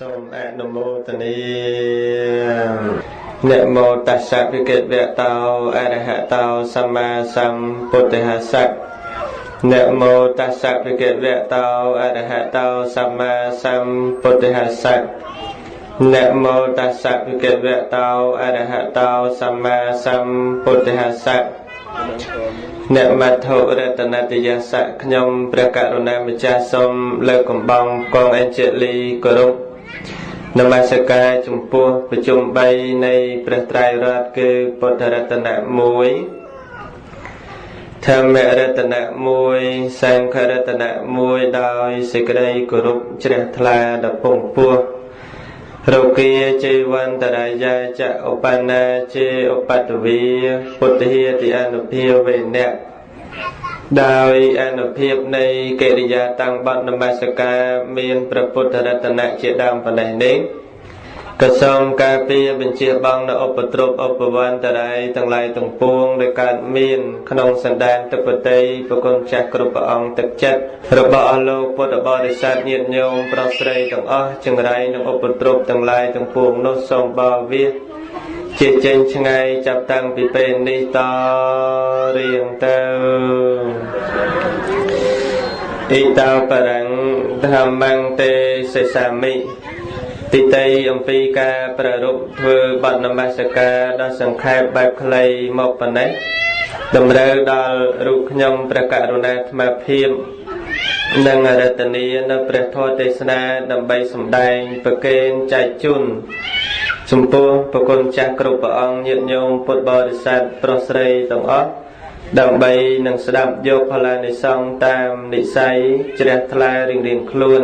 សូមអនុមោទនាนะโมตัสสะภะคะวะโตอะระหะโตสัมมาสัมพุทธัสสะนะโมตัสสะภะคะวะโตอะระหะโตสัมมาสัมพุทธัสสะนะโมตัสสะภะคะวะโตอะระหะโตสัมมาสัมพุทธัสสะអ្នកមត្ថុរតនតយសៈខ្ញុំព្រះករុណាម្ចាស់សូមលើកកំបងកងអញ្ជលីគោរពនមស្ការចំពោះប្រជុំ3នៃព្រះត្រៃរតន៍គឺពុទ្ធរតនៈ1ធម្មរតនៈ1សង្ឃរតនៈ1ដោយសេចក្តីគោរពជ្រះថ្លាដល់ពងពោះរោគាជីវន្តរាយាចឧបនាជាឧបតវីពុទ្ធិតិអនុភាវេណៈដោយអនុភាពនៃកិរិយាតាំងបទនមស្ការមានព្រះពុទ្ធរតនៈជាដើមប៉ុណ្ណេះនេះក៏សូមការពារបញ្ជាបងនៅឧបទ្រពឧបវន្តរាយទាំងឡាយទាំងពួងដែលកើតមានក្នុងសន្តានទឹកបតីប្រគុណចាស់គ្រប់ព្រះអង្គទឹកចិត្តរបស់អស់លោកពុទ្ធបរិស័ទញាតិញោមប្រុសស្រីទាំងអស់ចង្រៃនិងឧបទ្រពទាំងឡាយទាំងពួងនោះសូមបោវាជាចេញឆ្ងាយចាប់តាំងពីពេលនេះតរៀងទៅអ៊ីតោបរੰធម្មੰទេសិសាមិទីតីអំពីការប្រារព្ធធ្វើបទនមស្ការដល់សង្ខេបបែបខ្លីមកប៉ុណ្ណេះតម្រូវដល់រូបខ្ញុំព្រះករុណាអាត្មាភាពនិងរតនីនៅព្រះធម៌ទេសនាដើម្បីសម្ដែងប្រកេនចែកជូនចំពោះប្រគុណចាស់គ្រប់ព្រះអង្គញាតិញោមពុទ្ធបរិស័ទប្រុសស្រីទាំងអស់ដើម្បីនឹងស្ដាប់យកផលានិសង្ឃតាមនិស័យជ្រះថ្លារៀងៗខ្លួន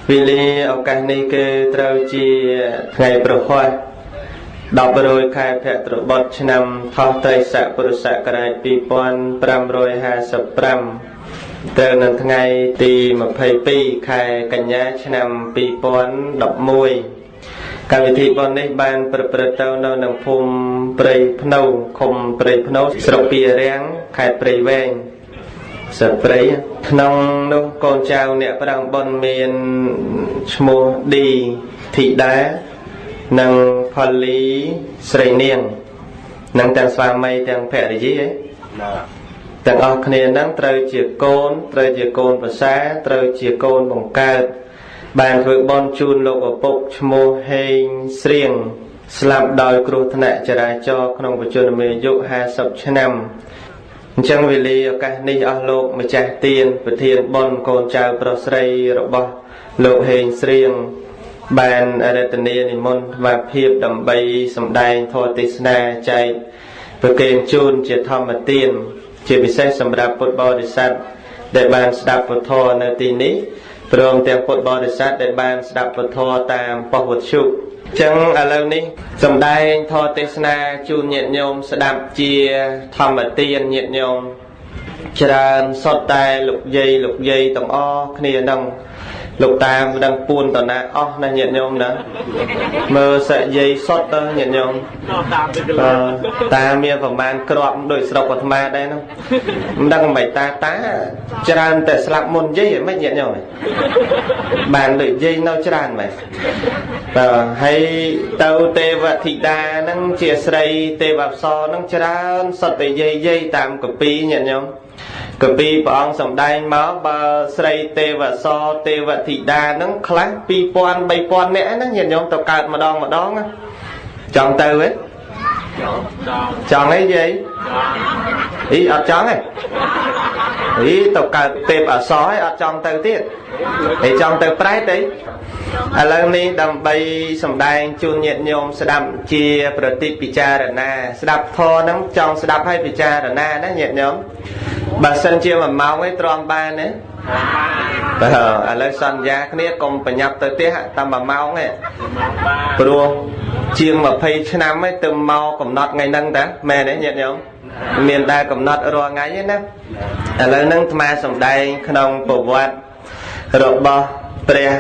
វេលាឱកាសនេះគឺត្រូវជាថ្ងៃប្រហ័ស10រោចខែភទ្របទឆ្នាំថោះត្រីស័កពុរសករាជ2555ត្រូវនៅថ្ងៃទី22ខែកញ្ញាឆ្នាំ2011កម្មវិធីបុណ្យនេះបានប្រព្រឹត្តទៅនៅក្នុងភូមិព្រៃភ្នៅឃុំព្រៃភ្នៅស្រុកពីរាំងខេត្តព្រៃវែងស្រុកព្រៃក្នុងនោះកូនចៅអ្នកប្រាំងបុណ្យមានឈ្មោះឌីធីតានិងផលីស្រីនាងនិងទាំងស្វាមីទាំងភរិយាទាំងអស់គ្នានឹងត្រូវជាកូនប្រសាត្រូវជាកូនបង្កើតបានធ្វើបុណ្យជូនលោកឪពុកឈ្មោះហេងស្រៀងស្លាប់ដោយគ្រោះថ្នាក់ចរាចរណ៍ក្នុងបច្ចុប្បន្នអាយុ50ឆ្នាំអញ្ចឹងវេលាឱកាសនេះអស់លោកម្ចាស់ទានប្រធានបុណ្យកូនចៅប្រុសស្រីរបស់លោកហេងស្រៀងបានរតនានិមន្តថ្វាភាពដើម្បីសម្ដែងធម៌ទេសនាចែកប្រកេនជូនជាធម្មទានជាពិសេសសម្រាប់ពុទ្ធបរិស័ទដែលបានស្ដាប់ពុទ្ធធម៌នៅទីនេះព្រមទាំងពុទ្ធបរិស័ទដែលបានស្ដាប់ពុទ្ធធម៌តាមប៉ុស្តិ៍វិទ្យុចឹងឥឡូវនេះសម្ដែងធម៌ទេសនាជូនញាតិញោមស្ដាប់ជាធម្មទានញាតិញោមច្រើនសុទ្ធតែលោកយាយទាំងអស់គ្នានឹងលោកតាមិនដឹងពួនតណាអស់ណាញាតិញោមណាមើលស័កយាយសុទ្ធទៅញាតិញោមតាមានប្រមាណក្របដូចស្រុកអាត្មាដែរនោះមិនដឹងមិនតាច្រើនតែស្លាប់មុនយាយមិនញាតិញោមបានដូចយាយនៅច្រើនមែនហើយទៅទេវធីតាហ្នឹងជាស្រីទេវអប្សរហ្នឹងច្រើនសុទ្ធតែយាយតាមកពីញាតិញោមកពីព្រះអង្គសម្ដែងមកបើស្រីទេវអប្សរទេវធីតាហ្នឹងខ្លះ2000 3000នាក់ហ្នឹងញាតិញោមទៅកើតម្ដងចង់ទៅទេចង់អីយាយអីអត់ចង់ទេអីទៅកើតទេពអប្សរឯងអត់ចង់ទៅទៀតឯងចង់ទៅប្រែតអីឥឡូវនេះដើម្បីសម្ដែងជូនញាតិញោមស្ដាប់ជាប្រតិពិចារណាស្ដាប់ធម៌ហ្នឹងចង់ស្ដាប់ឲ្យពិចារណាណាញាតិញោមបើសិនជា1ម៉ោងឯងទ្រាំបានទេបាទឥឡូវសន្យាគ្នាកុំប្រញាប់ទៅផ្ទះតែ1ម៉ោងទេព្រោះជាង20ឆ្នាំឯងទៅមកកំណត់ថ្ងៃហ្នឹងតាមែនទេញាតិញោមមានដែរកំណត់រាល់ថ្ងៃទេណាឥឡូវហ្នឹងអាត្មាសម្ដែងក្នុងប្រវត្តិរបស់ព្រះ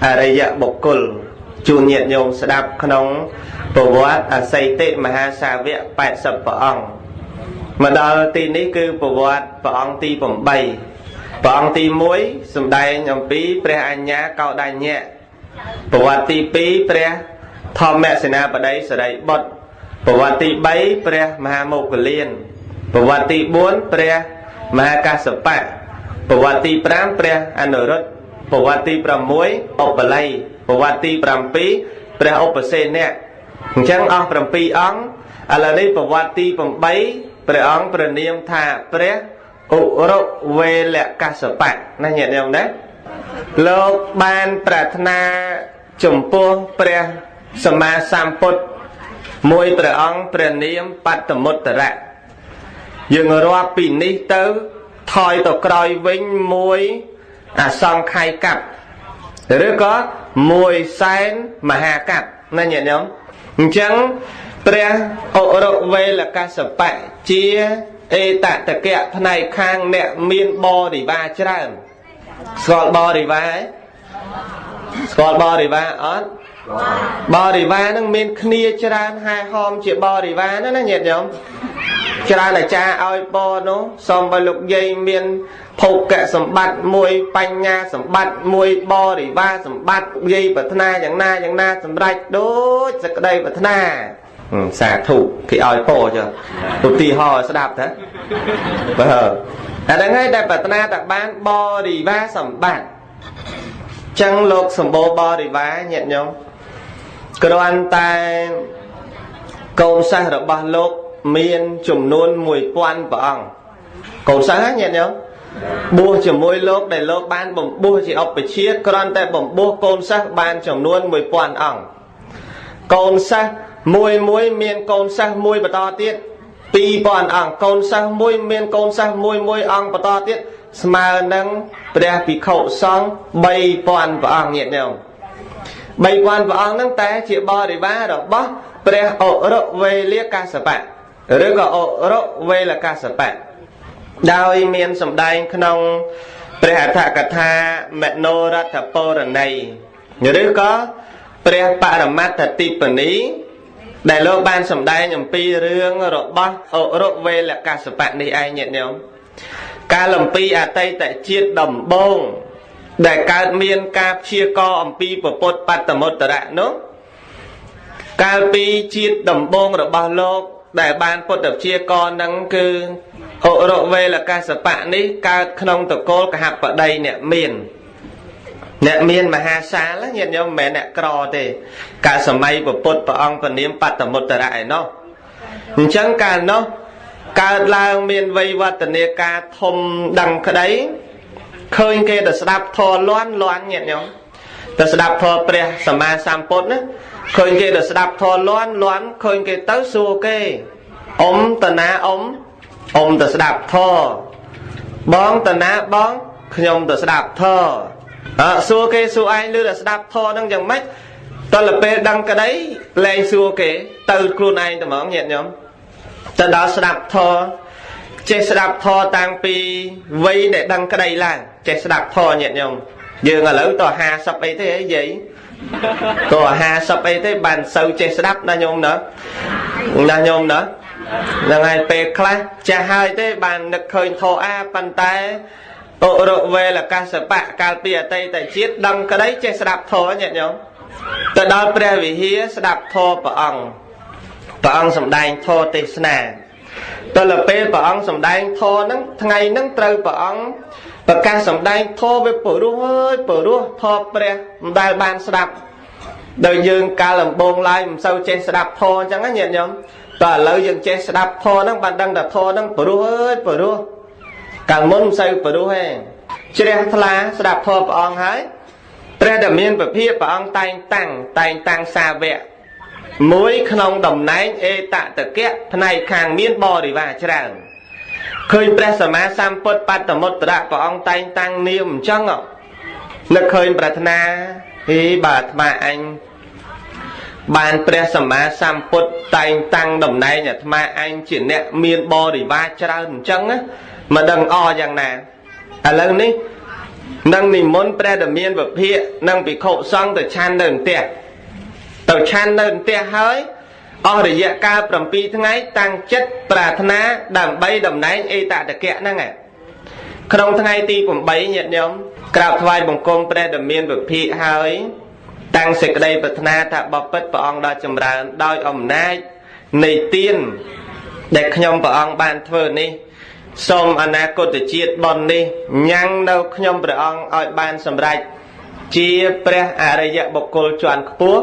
អរិយបុគ្គលជូនញាតិញោមស្ដាប់ក្នុងប្រវត្តិអសីតិមហាសាវក80ព្រះអង្គមកដល់ទីនេះគឺប្រវត្តិព្រះអង្គទី8ព្រះអង្គទី1សម្ដែងអំពីព្រះអញ្ញាកោដញ្ញៈ ប្រវត្តិទី2ព្រះធម្មសេនាបតីសិរីបុត្រប្រវត្តិទី3ព្រះមហាមោគលានប្រវត្តិទី4ព្រះមហាកាសបៈប្រវត្តិទី5ព្រះអនុរុទ្ធប្រវត្តិទី6ឧបល័យប្រវត្តិទី7ព្រះឧបសេនៈអញ្ចឹងអស់7អង្គឥឡូវនេះប្រវត្តិទី8ព្រះអង្គព្រះនាមថាព្រះឧរុវេលកាសបៈណាញាតិញោមណាលោកបានប្រាថ្នាចំពោះព្រះសម្មាសម្ពុទ្ធមួយព្រះអង្គព្រះនាមបត្តមុត្តរៈយើងរាប់ពីនេះទៅថយទៅក្រោយវិញមួយអសង្ខ័យកັບឬក៏មួយសែនមហាកັបណាញាតិញោមអញ្ចឹងព្រះឧរុវេលកាសបៈជាអេតតកៈផ្នែកខាងអ្នកមានបរិវារច្រើនស្គាល់បរិវារស្គាល់បរិវារអត់បរិវារនឹងមានគ្នាច្រើនហែហោមជាបរិវារណាញាតិញោមច្រើនអាចារ្យឲ្យពរនោះសូមឲ្យលោកយាយមានភោគៈសម្បត្តិមួយបញ្ញាសម្បត្តិមួយបរិវារសម្បត្តិយាយប្រាថ្នាយ៉ាងណាសម្រេចដូចសេចក្តីប្រាថ្នាសាធុគេឲ្យពរចុះឧទាហរណ៍ស្ដាប់ទៅបើអាហ្នឹងហើយដែលប្រាថ្នាតែបានបរិវារសម្បត្តិចឹងលោកសម្បូរបរិវារញាតិញោមគ្រាន់តែកូនសិស្សរបស់លោកមានចំនួន1000ព្រះអង្គកូនសិស្សហ្នឹងញាតិញោមបួសជាមួយលោកដែលលោកបានបំបួសជាឧបជាគ្រាន់តែបំបួសកូនសិស្សបានចំនួន1000អង្គកូនសិស្សមួយមានកូនសិស្សមួយបន្តទៀត2000អង្គកូនសិស្សមួយមានកូនសិស្សមួយអង្គបន្តទៀតស្មើនឹងព្រះភិក្ខុសង្ឃ3000ព្រះអង្គញាតិញោម3000ព្រះអង្គហ្នឹងតែជាបរិវាររបស់ព្រះឧរុវេលកាសបៈឬក៏ឧរុវេលកាសបៈដោយមានសម្ដែងក្នុងព្រះអដ្ឋកថាមនោរដ្ឋពរណីឬក៏ព្រះបរមត្ថតិបនីដែលលោកបានសម្ដែងអំពីរឿងរបស់ឧរុវេលកាសបៈនេះឯងញាតិញោមកាលអំពីអតីតជាតិដំបូងដែលកើតមានការព្យាករអំពីពុទ្ធបត្តមុត្តរៈនោះកាលពីជាតិដំបូងរបស់លោកដែលបានពុទ្ធព្យាករនឹងគឺឧរុវេលកាសបៈនេះកើតក្នុងតកូលកហបតីអ្នកមានមហាសាលញាតិញោមមិនមែនអ្នកក្រទេកាលសម័យពុទ្ធព្រះអង្គព្រះនាមបត្តមុត្តរៈឯណោះអញ្ចឹងកាលនោះកើតឡើងមានវ័យវឌ្ឍនាការធំដឹងក្តីឃើញគេទៅស្ដាប់ធម៌លាន់ញាតិញោមទៅស្ដាប់ធម៌ព្រះសម្មាសម្ពុទ្ធណាឃើញគេទៅស្ដាប់ធម៌លាន់ឃើញគេទៅសួរគេអ៊ំតណាអ៊ំទៅស្ដាប់ធម៌បងតណាបងខ្ញុំទៅស្ដាប់ធម៌សួរគេសួរឯងលឺតែស្ដាប់ធម៌ហ្នឹងយ៉ាងម៉េចតលពេលដឹងក្តីលែងសួរគេទៅខ្លួនឯងតែហ្មងញាតិញោមទៅដល់ស្ដាប់ធម៌ចេះស្ដាប់ធម៌តាំងពីវ័យដែលដឹងក្តីឡើងចេះស្ដាប់ធម៌ញាតិញោមយើងឥឡូវត50អីទេហីយាយត50អីទេបានសូវចេះស្ដាប់ណាញោមណាញោមណាហ្នឹងហើយពេលខ្លះចាស់ហើយទេបាននឹកឃើញធម៌ប៉ុន្តែឧរុវេលកាសបៈកាលពីអតីតជាតិដឹងក្តីចេះស្ដាប់ធម៌ញាតិញោមទៅដល់ព្រះវិហារស្ដាប់ធម៌ព្រះអង្គសម្ដែងធម៌ទេសនាទៅលើពេលព្រះអង្គសម្ដែងធម៌ហ្នឹងថ្ងៃហ្នឹងត្រូវព្រះអង្គប្រកាសសម្ដែងធម៌វាព្រោះធម៌ព្រះមិនដែលបានស្ដាប់ដោយយើងកាលដំបូងឡើយមិនសូវចេះស្ដាប់ធម៌អញ្ចឹងណាញាតិញោមតើឥឡូវយើងចេះស្ដាប់ធម៌ហ្នឹងបានដឹងថាធម៌ហ្នឹងព្រោះកាលមុនមិនសូវព្រោះទេជ្រះថ្លាស្ដាប់ធម៌ព្រះអង្គហើយព្រះដែលមានពភាព្រះអង្គតែងតាំងសាវកមួយក្នុងតំណែងអេតតកៈផ្នែកខាងមានបរិវារច្រើនឃើញព្រះសម្មាសម្ពុទ្ធបត្តមុត្តរៈព្រះអង្គតែងតាំងនាមអញ្ចឹងនឹកឃើញប្រាថ្នាបាទអាត្មាអញបានព្រះសម្មាសម្ពុទ្ធតែងតាំងតំណែងអាត្មាអញជាអ្នកមានបរិវារច្រើនអញ្ចឹងណាមិនដឹងអយ៉ាងណាឥឡូវនេះនឹងនិមន្តព្រះដែលមានវិភាកនិងភិក្ខុសង្ឃទៅឆាន់នៅផ្ទះហើយអស់រយៈកាល7ថ្ងៃតាំងចិត្តប្រាថ្នាដើម្បីតំណែងអេតតកៈហ្នឹងក្នុងថ្ងៃទី8ញាតិញោមក្រាបថ្វាយបង្គំព្រះដែលមានវិភាកហើយ តាំងសេចក្តីប្រាថ្នាថាបបិទ្ធព្រះអង្គដ៏ចម្រើនដោយអំណាចនៃទានដែលខ្ញុំព្រះអង្គបានធ្វើនេះសូមអនាគតជាតិបុណ្យនេះញ៉ាំងនៅខ្ញុំព្រះអង្គឲ្យបានសម្រេចជាព្រះអរិយបុគ្គលជាន់ខ្ពស់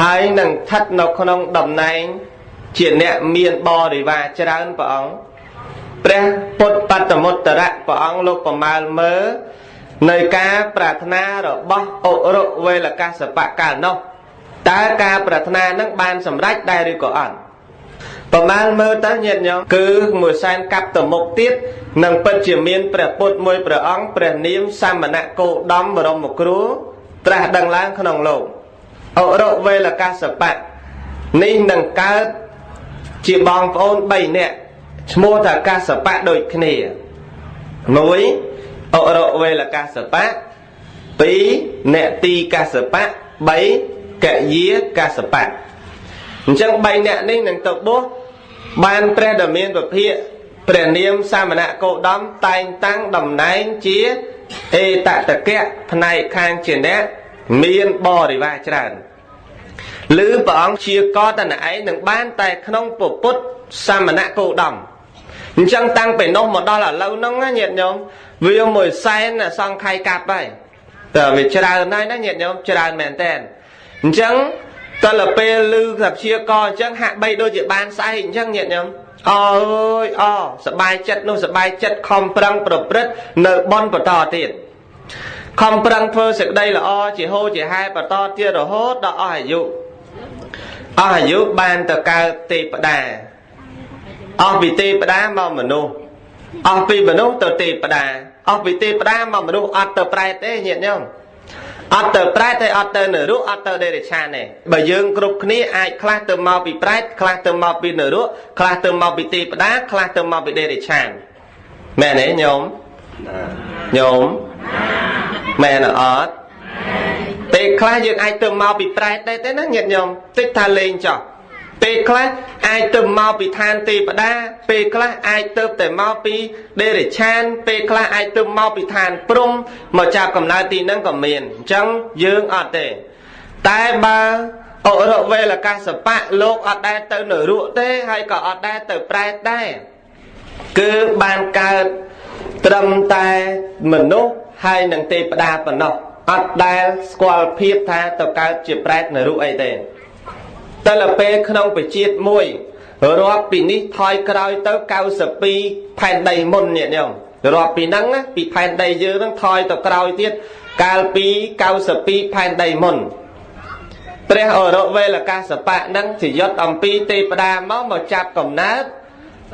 ហើយនឹងស្ថិតនៅក្នុងតំណែងជាអ្នកមានបរិវារច្រើនព្រះអង្គព្រះពុទ្ធបត្តមុត្តរៈព្រះអង្គលោកប្រមាលមើលនៅការប្រាថ្នារបស់អរុវេលកាសបៈកាលនោះតើការប្រាថ្នានឹងបានសម្រេចដែរឬក៏អត់ប្រមាលមើលទៅញាតិញោមគឺមួយសែនកាប់ទៅមុខទៀតនឹងពិតជាមានព្រះពុទ្ធមួយព្រះអង្គព្រះនាមសមណគោតមបរមគ្រូត្រាស់ដឹងឡើងក្នុងលោកអរុវេលកាសបៈនេះនឹងកើតជាបងប្អូន3នាក់ឈ្មោះថាកាសបៈដូចគ្នា1អរុវេលកាសបៈ2អ្នកទីកាសបៈ3កយាកាសបៈអញ្ចឹង3នាក់នេះនឹងទៅបួសបានព្រះដ៏មានពភាកព្រះនាមសមណគោតមតែងតាំងតំណែងជាអេតតកៈផ្នែកខាងជាអ្នកមានបរិវារច្រើនឬព្រះអង្គជាកតនឯងនឹងបានតែក្នុងពុទ្ធសមណគោតមអញ្ចឹងតាំងពីនោះមកដល់ឥឡូវហ្នឹងញាតិញោមវាមួយសែនសង្ខ័យកាប់ហើយតើវាច្រើនហើយណាញាតិញោមច្រើនមែនតើអញ្ចឹងតើទៅពេលឮថាព្យាករអញ្ចឹងហាក់បីដូចជាបានស្អែកអញ្ចឹងញាតិញោមអើយសบายចិត្តនោះសบายចិត្តខំប្រឹងប្រព្រឹត្តនៅបនបន្តទៀតខំប្រឹងធ្វើសេចក្តីល្អជាហូរជាហែបន្តទៀតរហូតដល់អស់អាយុបានទៅកើតទេវតាអស់ពីទេវតាមកមនុស្សអស់ពីមនុស្សទៅទេវតាអស់ពីទេវតាមកមនុស្សអត់ទៅប្រែតទេញាតិញោមអត់ទៅប្រែតទេអត់ទៅនរកអត់ទៅដេរឆានទេបើយើងគ្រប់គ្នាអាចខ្លះទៅមកពីប្រែតខ្លះទៅមកពីនរកខ្លះទៅមកពីទេវតាខ្លះទៅមកពីដេរឆានមែនទេញោមមែនអត់ពេលខ្លះយើងអាចទៅមកពីប្រែតដែរទេណាញាតិញោមតិចថាលេងចោះពេលខ្លះអាចទៅមកពីឋានទេវតាពេលខ្លះអាចទៅតែមកពីដេរឆានពេលខ្លះអាចទៅមកពីឋានព្រំមកចាប់កំណើតទីហ្នឹងក៏មានអញ្ចឹងយើងអត់ទេតែបើអរុវេលកាសបៈលោកអត់ដែរទៅនរកទេហើយក៏អត់ដែរទៅប្រែតដែរគឺបានកើតត្រឹមតែមនុស្សហើយនឹងទេវតាប៉ុណ្ណោះអត់ដែលស្គាល់ភាពថាទៅកើតជាប្រែតនរកអីទេតែលពេលក្នុងបជាតិមួយរាប់ពីនេះថយក្រោយទៅ92ផែនដីមុនញាតិញោមរាប់ពីហ្នឹងពីផែនដីយើងហ្នឹងថយទៅក្រោយទៀតកាលពី92ផែនដីមុនព្រះអរុវេលកាសបៈហ្នឹងជាយត់អំពីទេវតាមកចាប់កំណើត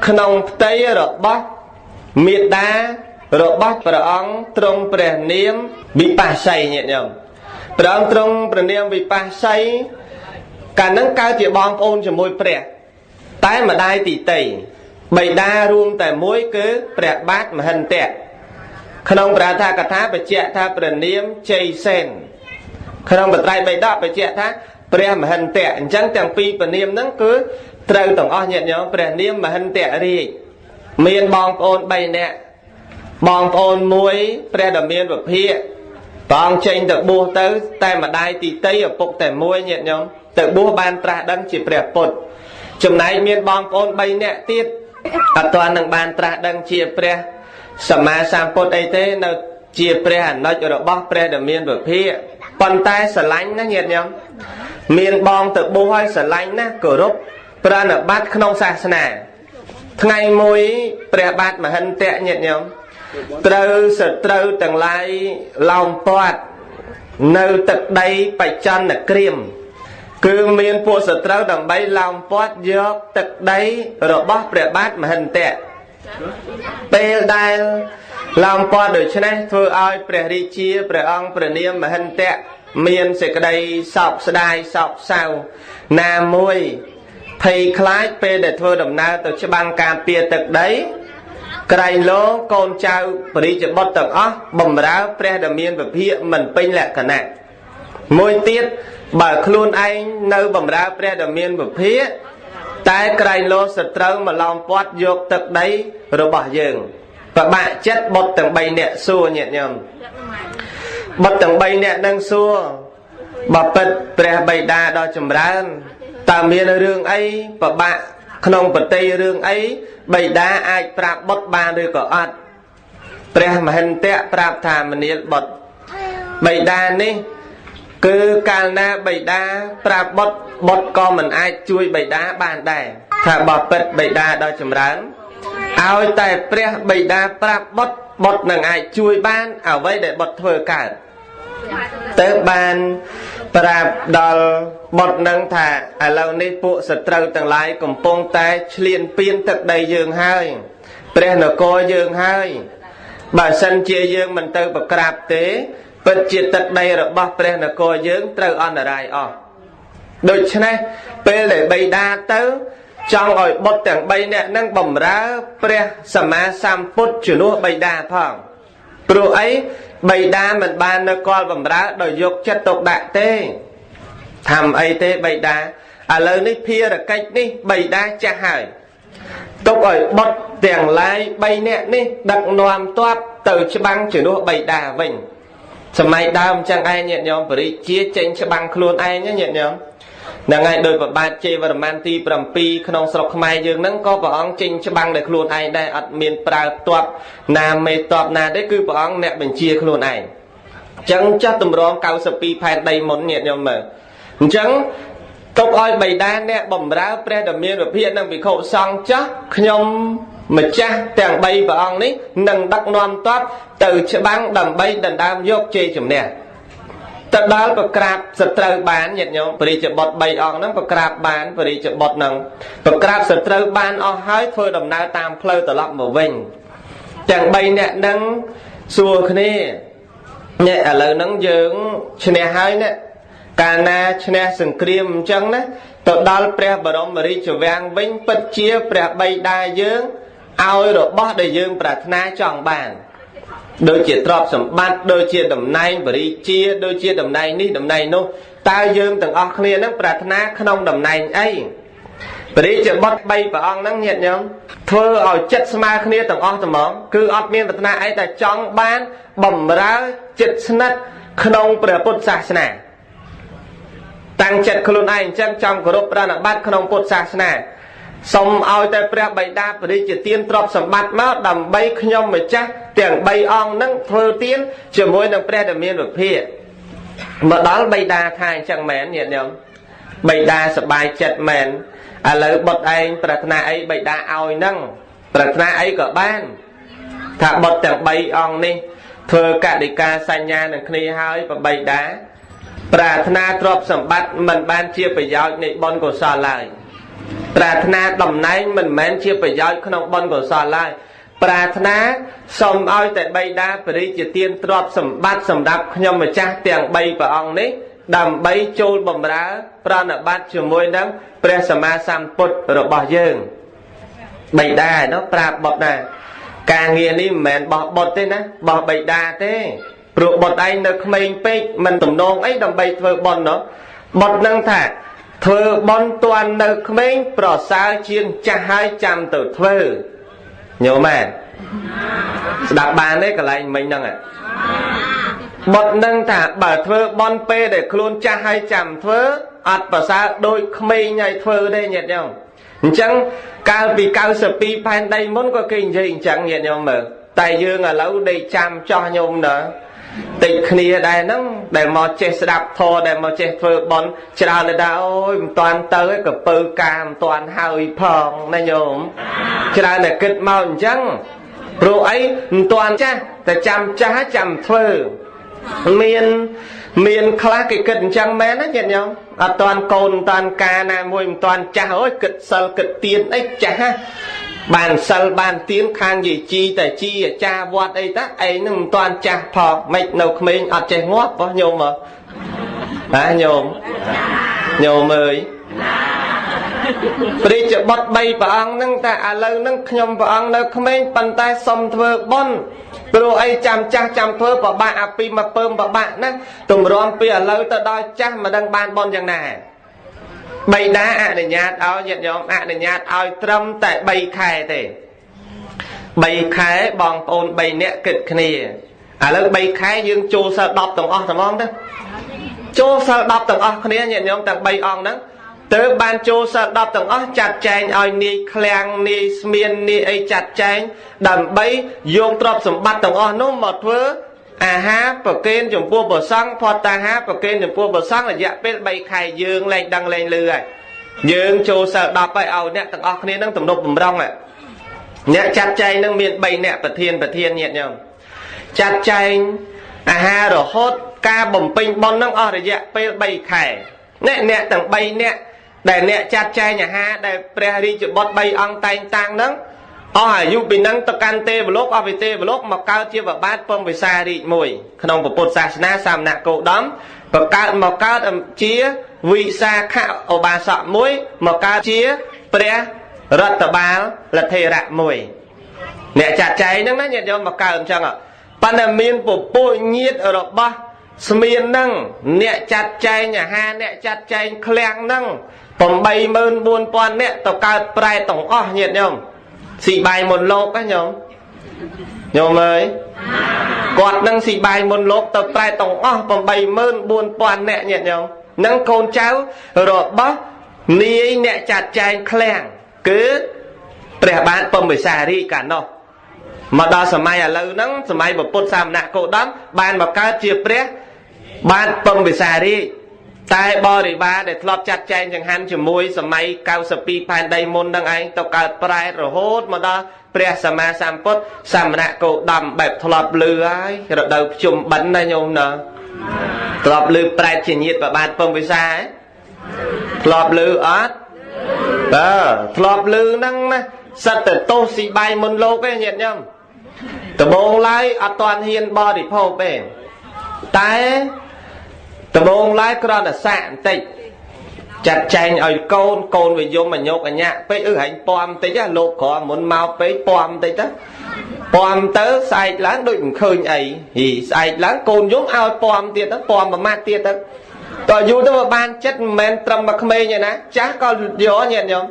ក្នុងផ្ទៃរបស់មេដារបស់ព្រះអង្គទ្រង់ព្រះនាមវិបស្សីញាតិញោមព្រះអង្គទ្រង់ព្រះនាមវិបស្សីកាលហ្នឹងកើតជាបងប្អូនជាមួយព្រះតែម្ដាយទីតីបិតារួមតែមួយគឺព្រះបាទមហិន្ទៈក្នុងព្រះថាកថាបញ្ជាក់ថាព្រះនាមជ័យសេនក្នុងបត្រៃបិដកបញ្ជាក់ថាព្រះមហិន្ទៈអញ្ចឹងទាំងពីរព្រះនាមហ្នឹងគឺត្រូវទាំងអស់ញាតិញោមព្រះនាមមហិន្ទៈរាជមានបងប្អូន3នាក់បងប្អូនមួយព្រះដ៏មានពភាកព្រះអង្គចេញទៅបួសទៅតែម្ដាយទីតីឪពុកតែមួយញាតិញោមទៅបួសបានត្រាស់ដឹងជាព្រះពុទ្ធចំណែកមានបងប្អូន3នាក់ទៀតអត់ទាន់នឹងបានត្រាស់ដឹងជាព្រះសម្មាសម្ពុទ្ធអីទេនៅជាព្រះអនុជរបស់ព្រះដ៏មានពភាកប៉ុន្តែស្រឡាញ់ណាញាតិញោមមានបងទៅបួសហើយស្រឡាញ់ណាគោរពប្រណិប័តក្នុងសាសនាថ្ងៃមួយព្រះបាទមហិន្ទៈញាតិញោមត្រូវសត្រូវទាំងឡាយឡោមព័ទ្ធនៅទឹកដីបច្ចន្ទក្រៀមគឺមានពួកសត្រូវដើម្បីឡោមព័ទ្ធយកទឹកដីរបស់ព្រះបាទមហិន្ទៈពេលដែលឡោមព័ទ្ធដូច្នេះធ្វើឲ្យព្រះរាជាព្រះអង្គព្រះនាមមហិន្ទៈមានសេចក្តីសោកស្ដាយសោកសៅណាមួយភ័យខ្លាចពេលដែលធ្វើដំណើរទៅច្បាំងការពារទឹកដីក្រែងលោកូនចៅបរិជ្ជបុត្រទាំងអស់បំរើព្រះដ៏មានពភាកមិនពេញលក្ខណៈមួយទៀតបើខ្លួនឯងនៅបំរើព្រះដ៏មានពភាកតែក្រែងលោសត្រូវមកឡោមព័ទ្ធយកទឹកដីរបស់យើងប្របាក់ចិត្តបុត្រទាំង3នាក់សួរញាតិញោមបុត្រទាំង3នាក់នឹងសួរ bà bật bè bày đa đo chùm rán ta miên rương ấy bà bạ không bật tây rương ấy bày đa ai prap bot ba rồi có ạt bè mà hình tẹ prap thà mà niên bật bày đa ní cứ càng na bày đa prap bot bot con mình ai chui bày đá bàn đài thà bà bật bày đa đo chùm rán ao tại bè bày đa prap bot bot nằng ai chui ban ở vây để bot thưa cả tới ban prap đal bot nâng thà ở lâu nay bộ sật trâu tầng lái cùng pong tay liền piên thực đầy dương hơi bè nó coi dương hơi bà sân chia dương mình từ bậc crap tế bật chia thực đầy rồi bọc bè nó coi dương trâu on ở đây đôi chân này bè để bay đa tới trong ỏi bot tầng bay nè nâng bầm ra bè sama sam put chuyển nuốt bay đa phong pro ấy bày đa mình ban nó coi bầm ra đòi dục chất tục đại tê thầm ấy tê bày đa à lời ní pia là cách ní bày đa cha hải tục ở bọt tiền lái bay nè ní đặt noam toát từ cho băng chuyển nuốt bày đa vinh sầm mai đam chẳng ai nhận nhóm bởi chia tranh cho băng luôn ai nhé nhận nhóm là ngày đôi vào ba chê và man ti bầm pi không sọc mai dương nắng có vào ông chinh cho băng để luôn ai đây ở miền pra toạp nam mê toạp na đấy cứ vào ông nè mình chia luôn ai chẳng cho tụm rong cao sập pi pan đây món nhẹ nhau mà chẳng tốc oi bày đa nè bầm ra pre đầm miền và phía năng bị khổ xong chắc nhom mà cha tàng bay vào ông đấy nâng đắc non toát từ cho băng đầm bay đầm đam dốc chê chùm nè tất đó có crab sật trâu bán nhiệt nhau bởi vì bọt bay ong nó có crab bán bởi vì bọt nâng có crab sật trâu bán ong hói thôi đồng nào tam phơi tờ lọc một vinh chẳng bay nè nâng xua khní nhẹ ở lời nâng dưỡng chân nè hói nè cả na chân nè sừng kriêm chân nè tất đó pre bà đông bởi vì vang vinh bất chia pre bay đa dưỡng ao rồi bó đầy dưỡng bà na chọn bàn đôi chia trọp sầm bát đôi chia đầm nay bởi chia đôi chia đầm này nô ta dương từng ong kia nó pratna không đầm này ấy bởi chia bát bay và ong nắng nhiệt nhông thưa ở chất sma kia từng ong từng món cứ ong miên pratna ấy ta trong ban bầm ra chất snat không praput sasna tăng chất khôn ai chân trong group ra là bát không put sasna xong ao tay pre bay đa bởi chỉ tiên trọp sầm bát máu đầm bay nhom mà chắc tiền bay ong nâng thơ tiên chỉ mỗi nâng pre đầm miên được phía mà đó bay đa thay chẳng mến nhiệt nhom bay đa sập bài chật mến à lời bật anh pratna ấy bay đa ao nâng pratna ấy có ban thà bật tiền bay ong đi thơ cả đi ca san nha nâng khni hơi và bay đá pratna trọp sầm bát mình ban chia phải giao này bon của sao lại pratna đầm này mình men chia phải giao không bon của sao lại pratna xong ao tại bay đa bởi chỉ tiên trọp sầm bát sầm đạp nhưng mà cha tiền bay vào ông đấy đầm bay trôi bầm đá prana bát chiều môi nắng pre sama sam put rồi bỏ dương bay đa nó prap bọt nè càng nghe đi mền bỏ bọt thế nè bỏ bay đa thế rồi bọt anh được mình pe mình tụm nong ấy đầm bay thơ bon nó bọt năng thả thơ bon toàn được mình bỏ sao chiên cha 200 từ thơ nhiều mà đặt bàn đấy cả lại mình năng à bọt nâng thả bà thơ bon pe để luôn cha 200 thơ ạt bà sao đôi khmei nhảy thơ đây nhiệt nhau chẳng cao vì cao sập pi pan đây muốn có kinh gì chẳng nhiệt nhau mà tài dương ở lâu đây chăm cho nhung nữa tịch kia đây nó để mà che đạp thô để mà che thơ bon chả là đã ôi toàn tới cái bơ cam toàn hơi phong này nhôm chả là kịch màu chẳng rồi ấy toàn cha để chăm cha chăm thơ miền khá cái kịch chẳng mến á nhận nhau à toàn cồn toàn ca nà mùi toàn cha ôi kịch sal kịch tiên ấy cha bàn sal bàn tiếng khang gì chi tại chi cha vọt ấy ta ấy nâng toàn cha phò mạch nâu mình ở trẻ ngót có nhôm mà hả nhôm ơi bây giờ bật bay vào ông nâng ta à lâu nâng nhôm vào ông nâng mình bàn tay xông thơ bon rồi ấy chăm thơ vào bạn à pi mà pơm vào bạn nè tụm rõm pi ở lâu ta đôi chắc mà đang ban bon chẳng nè bay đá ạ để nhát áo nhiệt nhóm ạ để nhát áo trâm tại bay khai thế bay khai bong ôn bay nẹ kịch kia à lâu bay khai dương chô sao đọc tổng óc tầm đó ចូលសិល10ទាំងអស់គ្នាញាតិញោមទាំង3អង្គហ្នឹងទើបបានចូលសិល10ទាំងអស់ចាត់ចែងឲ្យនាយឃ្លាំងនាយស្មៀននាយអីចាត់ចែងដើម្បីយកទ្រព្យសម្បត្តិទាំងអស់នោះមកធ្វើអាហារប្រគេនចំពោះព្រះសង្ឃផតតាហារប្រគេនចំពោះព្រះសង្ឃរយៈពេល3ខែយើងលែងដឹងលែងលឺហើយយើងចូលសិល10ហើយឲ្យអ្នកទាំងអស់គ្នានឹងទំនុកបំរុងអ្នកចាត់ចែងនឹងមាន3អ្នកប្រធានញាតិញោមចាត់ចែងអាហាររហូតការបំពេញបុណ្យនឹងអស់រយៈពេល3ខែអ្នកទាំង3អ្នកដែលអ្នកចាត់ចែងអាហារដែលព្រះរាជបុត្រ3អង្គតែងតាំងនឹងអស់អាយុពីនឹងទៅកាន់ទេវលោកអស់ពីទេវលោកមកកើតជាបបាទពងវិសារាជមួយក្នុងពុទ្ធសាសនាសាមណគោតមបង្កើតមកកើតជាវិសាខៈឧបាសកមួយមកកើតជាព្រះរដ្ឋបាលលទ្ធេរៈមួយអ្នកចាត់ចែងហ្នឹងណាញាតិញោមមកកើតអញ្ចឹងប៉ុន្តែមានពពួកញាតិរបស់ស្មៀនហ្នឹងអ្នកចាត់ចែងអាហារអ្នកចាត់ចែងឃ្លាំងហ្នឹង84000នាក់ទៅកើតប្រែទាំងអស់ញាតិញោមស៊ីបាយមុនលោកណាញោមអើយគាត់នឹងស៊ីបាយមុនលោកទៅប្រែទាំងអស់84000នាក់ញាតិញោមនឹងកូនចៅរបស់នាយអ្នកចាត់ចែងឃ្លាំងគឺព្រះបាទពំពិសារីកាលនោះមកដល់សម័យឥឡូវហ្នឹងសម័យពុទ្ធសាមណគោតមបានមកកើតជាព្រះបាទពំពិសារីតែបរិវារដែលធ្លាប់ចាត់ចែងចង្ហាន់ជាមួយសម័យ92ផែនដីមុនហ្នឹងឯងទៅកើតប្រែរហូតមកដល់ព្រះសម្មាសម្ពុទ្ធសាមណគោតមបែបធ្លាប់លឺហើយរដូវភ្ជុំបិណ្ឌណាញោមណាធ្លាប់លឺប្រែតជាញាតិព្រះបាទពំពិសាធ្លាប់លឺអត់ធ្លាប់លឺហ្នឹងណាសិតតែទោសស៊ីបាយមុនលោកទេញាតិញោមដំបងឡើយអត់តាន់ហ៊ានបរិភោគទេតែដំបងឡើយគ្រាន់តែសាកបន្តិចចាត់ចែងឲ្យកូនវិយមអញោកអញ្ញាពេកហែងពំបន្តិចលោកក្រមុនមកពេកពំបន្តិចទៅពំទៅស្អែកឡើងដូចមិនឃើញអីស្អែកឡើងកូនយំឲ្យពំទៀតទៅពំប្រមាថទៀតទៅតើយូរទៅបានចិត្តមិនមែនត្រឹមមកក្មេងទេណាចាស់ក៏យកញាតិញោម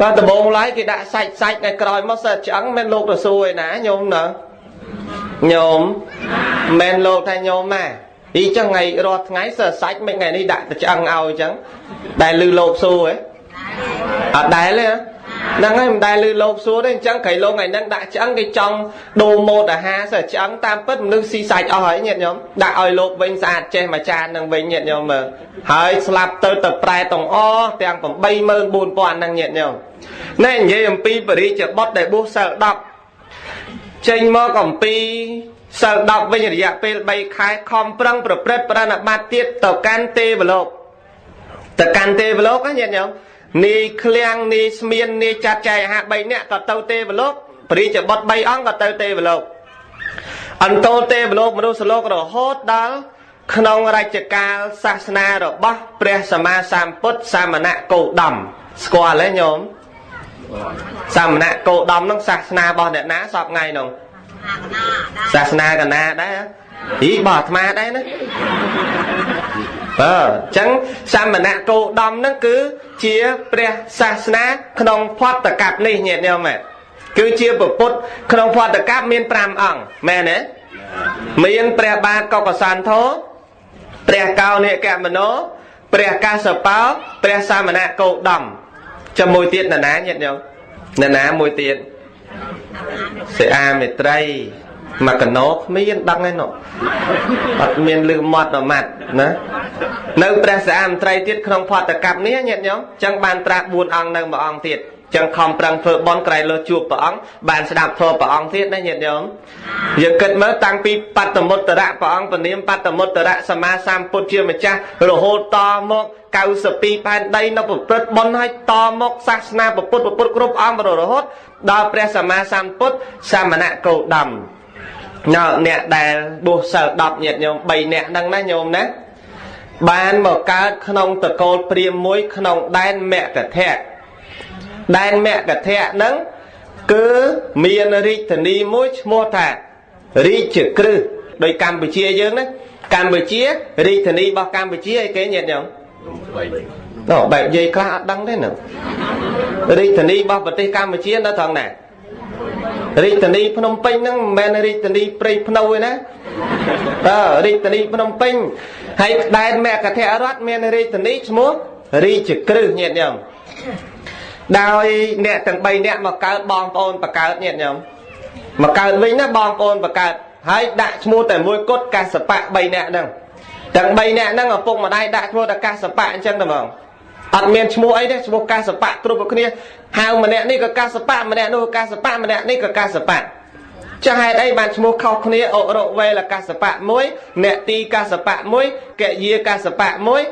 តើដំបងឡើយគេដាក់សាច់នៅក្រោយមកសិតឆ្អឹងមិនលោករសួរឯណាញោមណាញោមមិនលោកថាញោមណាអីចឹងថ្ងៃរាល់ថ្ងៃសិតសាច់មិនថ្ងៃនេះដាក់ទៅឆ្អឹងឲ្យចឹងដែលលឺលោកសួរហ៎អត់ដែលទេហ្នឹងហើយមិនដែលលឺលោកសួរទេអញ្ចឹងក្រៃលោកថ្ងៃហ្នឹងដាក់ឆ្អឹងគេចង់ដូរម៉ូតអាហារសិតឆ្អឹងតាមពិតមនុស្សស៊ីសាច់អស់ហើយញាតិញោមដាក់ឲ្យលោកវិញស្អាតចេះមួយចាននឹងវិញញាតិញោមមើលហើយស្លាប់ទៅប្រែទាំងអស់ទាំង84000ហ្នឹងញាតិញោមនេះនិយាយអំពីបរិជ្ជបុត្រដែលបួសសិល10ចេញមកអំពីសិល10វិញរយៈពេល3ខែខំប្រឹងប្រព្រឹត្តប្រណិប័តទៀតទៅកាន់ទេវលោកណាញាតិញោមនាយឃ្លាំងនាយស្មៀននាយចាត់ចែងអាហារ3នាក់ក៏ទៅទេវលោកបរិជ្ជបុត្រ3អង្គក៏ទៅទេវលោកអន្តរទេវលោកមនុស្សលោករហូតដល់ក្នុងរជ្ជកាលសាសនារបស់ព្រះសម្មាសម្ពុទ្ធសាមណគោតមស្គាល់ទេញោមសាមណគោតមនឹងសាសនារបស់អ្នកណាសពថ្ងៃនោះសាសនាកណាដែររបស់អាត្មាដែរណាអញ្ចឹងសាមណគោតមនឹងគឺជាព្រះសាសនាក្នុងផតកັບនេះញាតិញោមគឺជាពុទ្ធក្នុងផតកັບមាន5អង្គមែនទេមានព្រះបាទកុកសន្ធោព្រះកោនិកមនោព្រះកាសបោព្រះសាមណគោតមចាំមួយទៀតណាញាតិញោមណាមួយទៀតសេអាមេត្រីមកកណោគ្មានដឹងឯនោះអត់មានលឺមាត់ដល់ម៉ាត់ណានៅព្រះសាមត្រីទៀតក្នុងផតកັບនេះញាតិញោមចឹងបានត្រាស់4អង្គនៅមួយអង្គទៀតចឹងខំប្រឹងធ្វើបន់ក្រៃលើជួបព្រះអង្គបានស្ដាប់ធម៌ព្រះអង្គទៀតណាញាតិញោមយើងគិតមើលតាំងពីបត្តមុត្តរៈព្រះអង្គពនាមបត្តមុត្តរៈសម្មាសម្ពុទ្ធជាម្ចាស់រហូតតមក92ផែនដីនៅប្រព្រឹត្តបន់ឲ្យតមកសាសនាពុទ្ធគ្រប់អង្គរហូតដល់ព្រះសម្មាសម្ពុទ្ធសាមណគោតមអ្នកដែលបួសសិល10ញាតិញោម3នាក់ហ្នឹងណាញោមណាបានមកកើតក្នុងតកូលព្រាហ្មណ៍មួយក្នុងដែនមគធៈហ្នឹងគឺមានរាជធានីមួយឈ្មោះថារាជក្រឹសដោយកម្ពុជាយើងណាកម្ពុជារាជធានីរបស់កម្ពុជាអីគេញាតិញោមបែបនិយាយខ្លះអត់ដឹងទេណារាជធានីរបស់ប្រទេសកម្ពុជានៅត្រង់ណា រីតនីភ្នំពេញហ្នឹងមិនមែនរីតនីព្រៃភ្នៅទេណារីតនីភ្នំពេញហើយដែនមគ្គរដ្ឋមានរីតនីឈ្មោះរីជក្រឹសញាតិញោមដោយអ្នកទាំង3នាក់មកកើតបងប្អូនបកើតញាតិញោមមកកើតវិញណាបងប្អូនបកើតហើយដាក់ឈ្មោះតែមួយគត់កាសបៈ3នាក់ហ្នឹងទាំង3នាក់ហ្នឹងឪពុកម្ដាយដាក់ឈ្មោះតែកាសបៈអញ្ចឹងតែហ្មងអត់មានឈ្មោះអីទេឈ្មោះកាសបៈគ្រប់គ្នាហៅម្នាក់នេះក៏កាសបៈម្នាក់នោះកាសបៈម្នាក់នេះក៏កាសបៈចាហេតុអីបានឈ្មោះខុសគ្នាអរវេលកាសបៈមួយអ្នកទីកាសបៈមួយកយាកាសបៈមួយ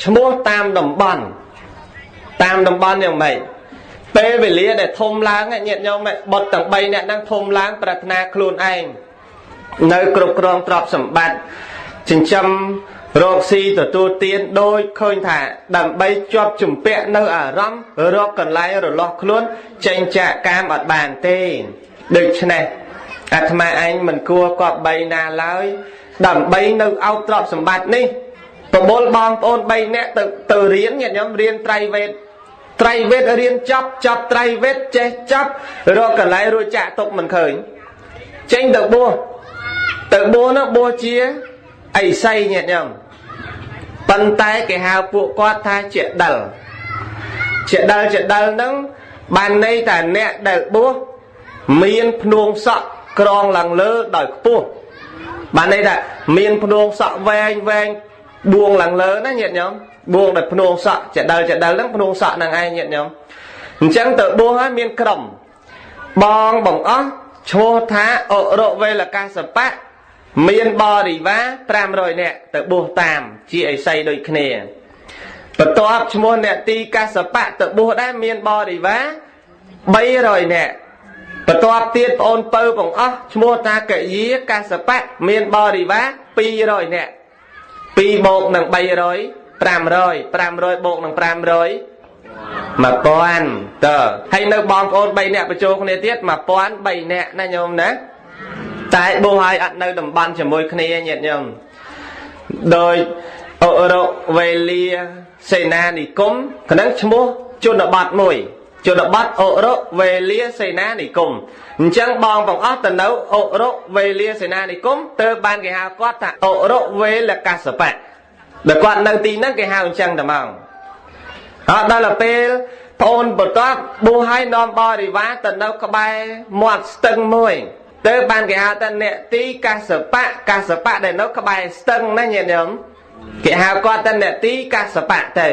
ឈ្មោះតាមតំបន់យ៉ាងម៉េចពេលវេលាដែលធំឡើងញាតិញោមបុត្រទាំង3នាក់ហ្នឹងធំឡើងប្រាថ្នាខ្លួនឯងនៅគ្រប់គ្រងទ្រព្យសម្បត្តិចិញ្ចឹមរកស៊ីទទួលទានដោយឃើញថាដើម្បីជាប់ជំពាក់នៅអារម្មណ៍រកកន្លែងរលាស់ខ្លួនចេញចាកកាមអត់បានទេដូច្នេះអាត្មាឯងមិនគួរគប្បីណាឡើយដើម្បីនៅអោបទ្រព្យសម្បត្តិនេះប្រមូលបងប្អូន3នាក់ទៅរៀនញាតិញោមរៀនត្រៃវេទរៀនចប់ត្រៃវេទចេះចប់រកកន្លែងរួចចាក់ទុកមិនឃើញចេញទៅបួសនោះបួសជាអីស័យញាតិញោមប៉ុន្តែគេហៅពួកគាត់ថាជាដិលហ្នឹងបានន័យថាអ្នកដែលបួសមានភ្នួងសក់ក្រងឡើងលើដោយខ្ពស់បានន័យថាមានភ្នួងសក់វែងបួងឡើងលើណាញាតិញោមបួងដោយភ្នួងសក់ចដិលហ្នឹងភ្នួងសក់ហ្នឹងឯងញាតិញោមអញ្ចឹងទៅបួសហើយមានក្រុមបងអស់ឈ្មោះថាអរវេលកាសបៈមានបរិវារ500នាក់ទៅបួសតាមជាអិសីដូចគ្នាបន្ទាប់ឈ្មោះអ្នកទីកាសបៈទៅបួសដែរមានបរិវារ300នាក់បន្ទាប់ទៀតបងអូនពៅបងអស់ឈ្មោះថាកយាកាសបៈមានបរិវារ200នាក់2បូកនឹង300 500បូកនឹង500 1000តើហើយនៅបងប្អូន3នាក់បញ្ចូលគ្នាទៀត1003នាក់ណាញោមណាតែបួសឲ្យអត់នៅតំបន់ជាមួយគ្នាញាតិញោមដោយអរវេលាសេនានិគមក្នុងឈ្មោះជនបទមួយជនបទអរវេលាសេនានិគមអញ្ចឹងបងបងអស់ទៅនៅអរវេលាសេនានិគមទើបបានគេហៅគាត់ថាអរវេលកាសបៈដល់គាត់នៅទីហ្នឹងគេហៅអញ្ចឹងតែហ្មងហើយដល់ពេលប្អូនបន្ទាប់បួសឲ្យនាំបរិវារទៅនៅក្បែរមាត់ស្ទឹងមួយទៅបានគេហៅថាអ្នកទីកាសបៈដែលនៅក្បែរស្ទឹងណាញាតិញោមគេហៅគាត់ថាអ្នកទីកាសបៈទៅ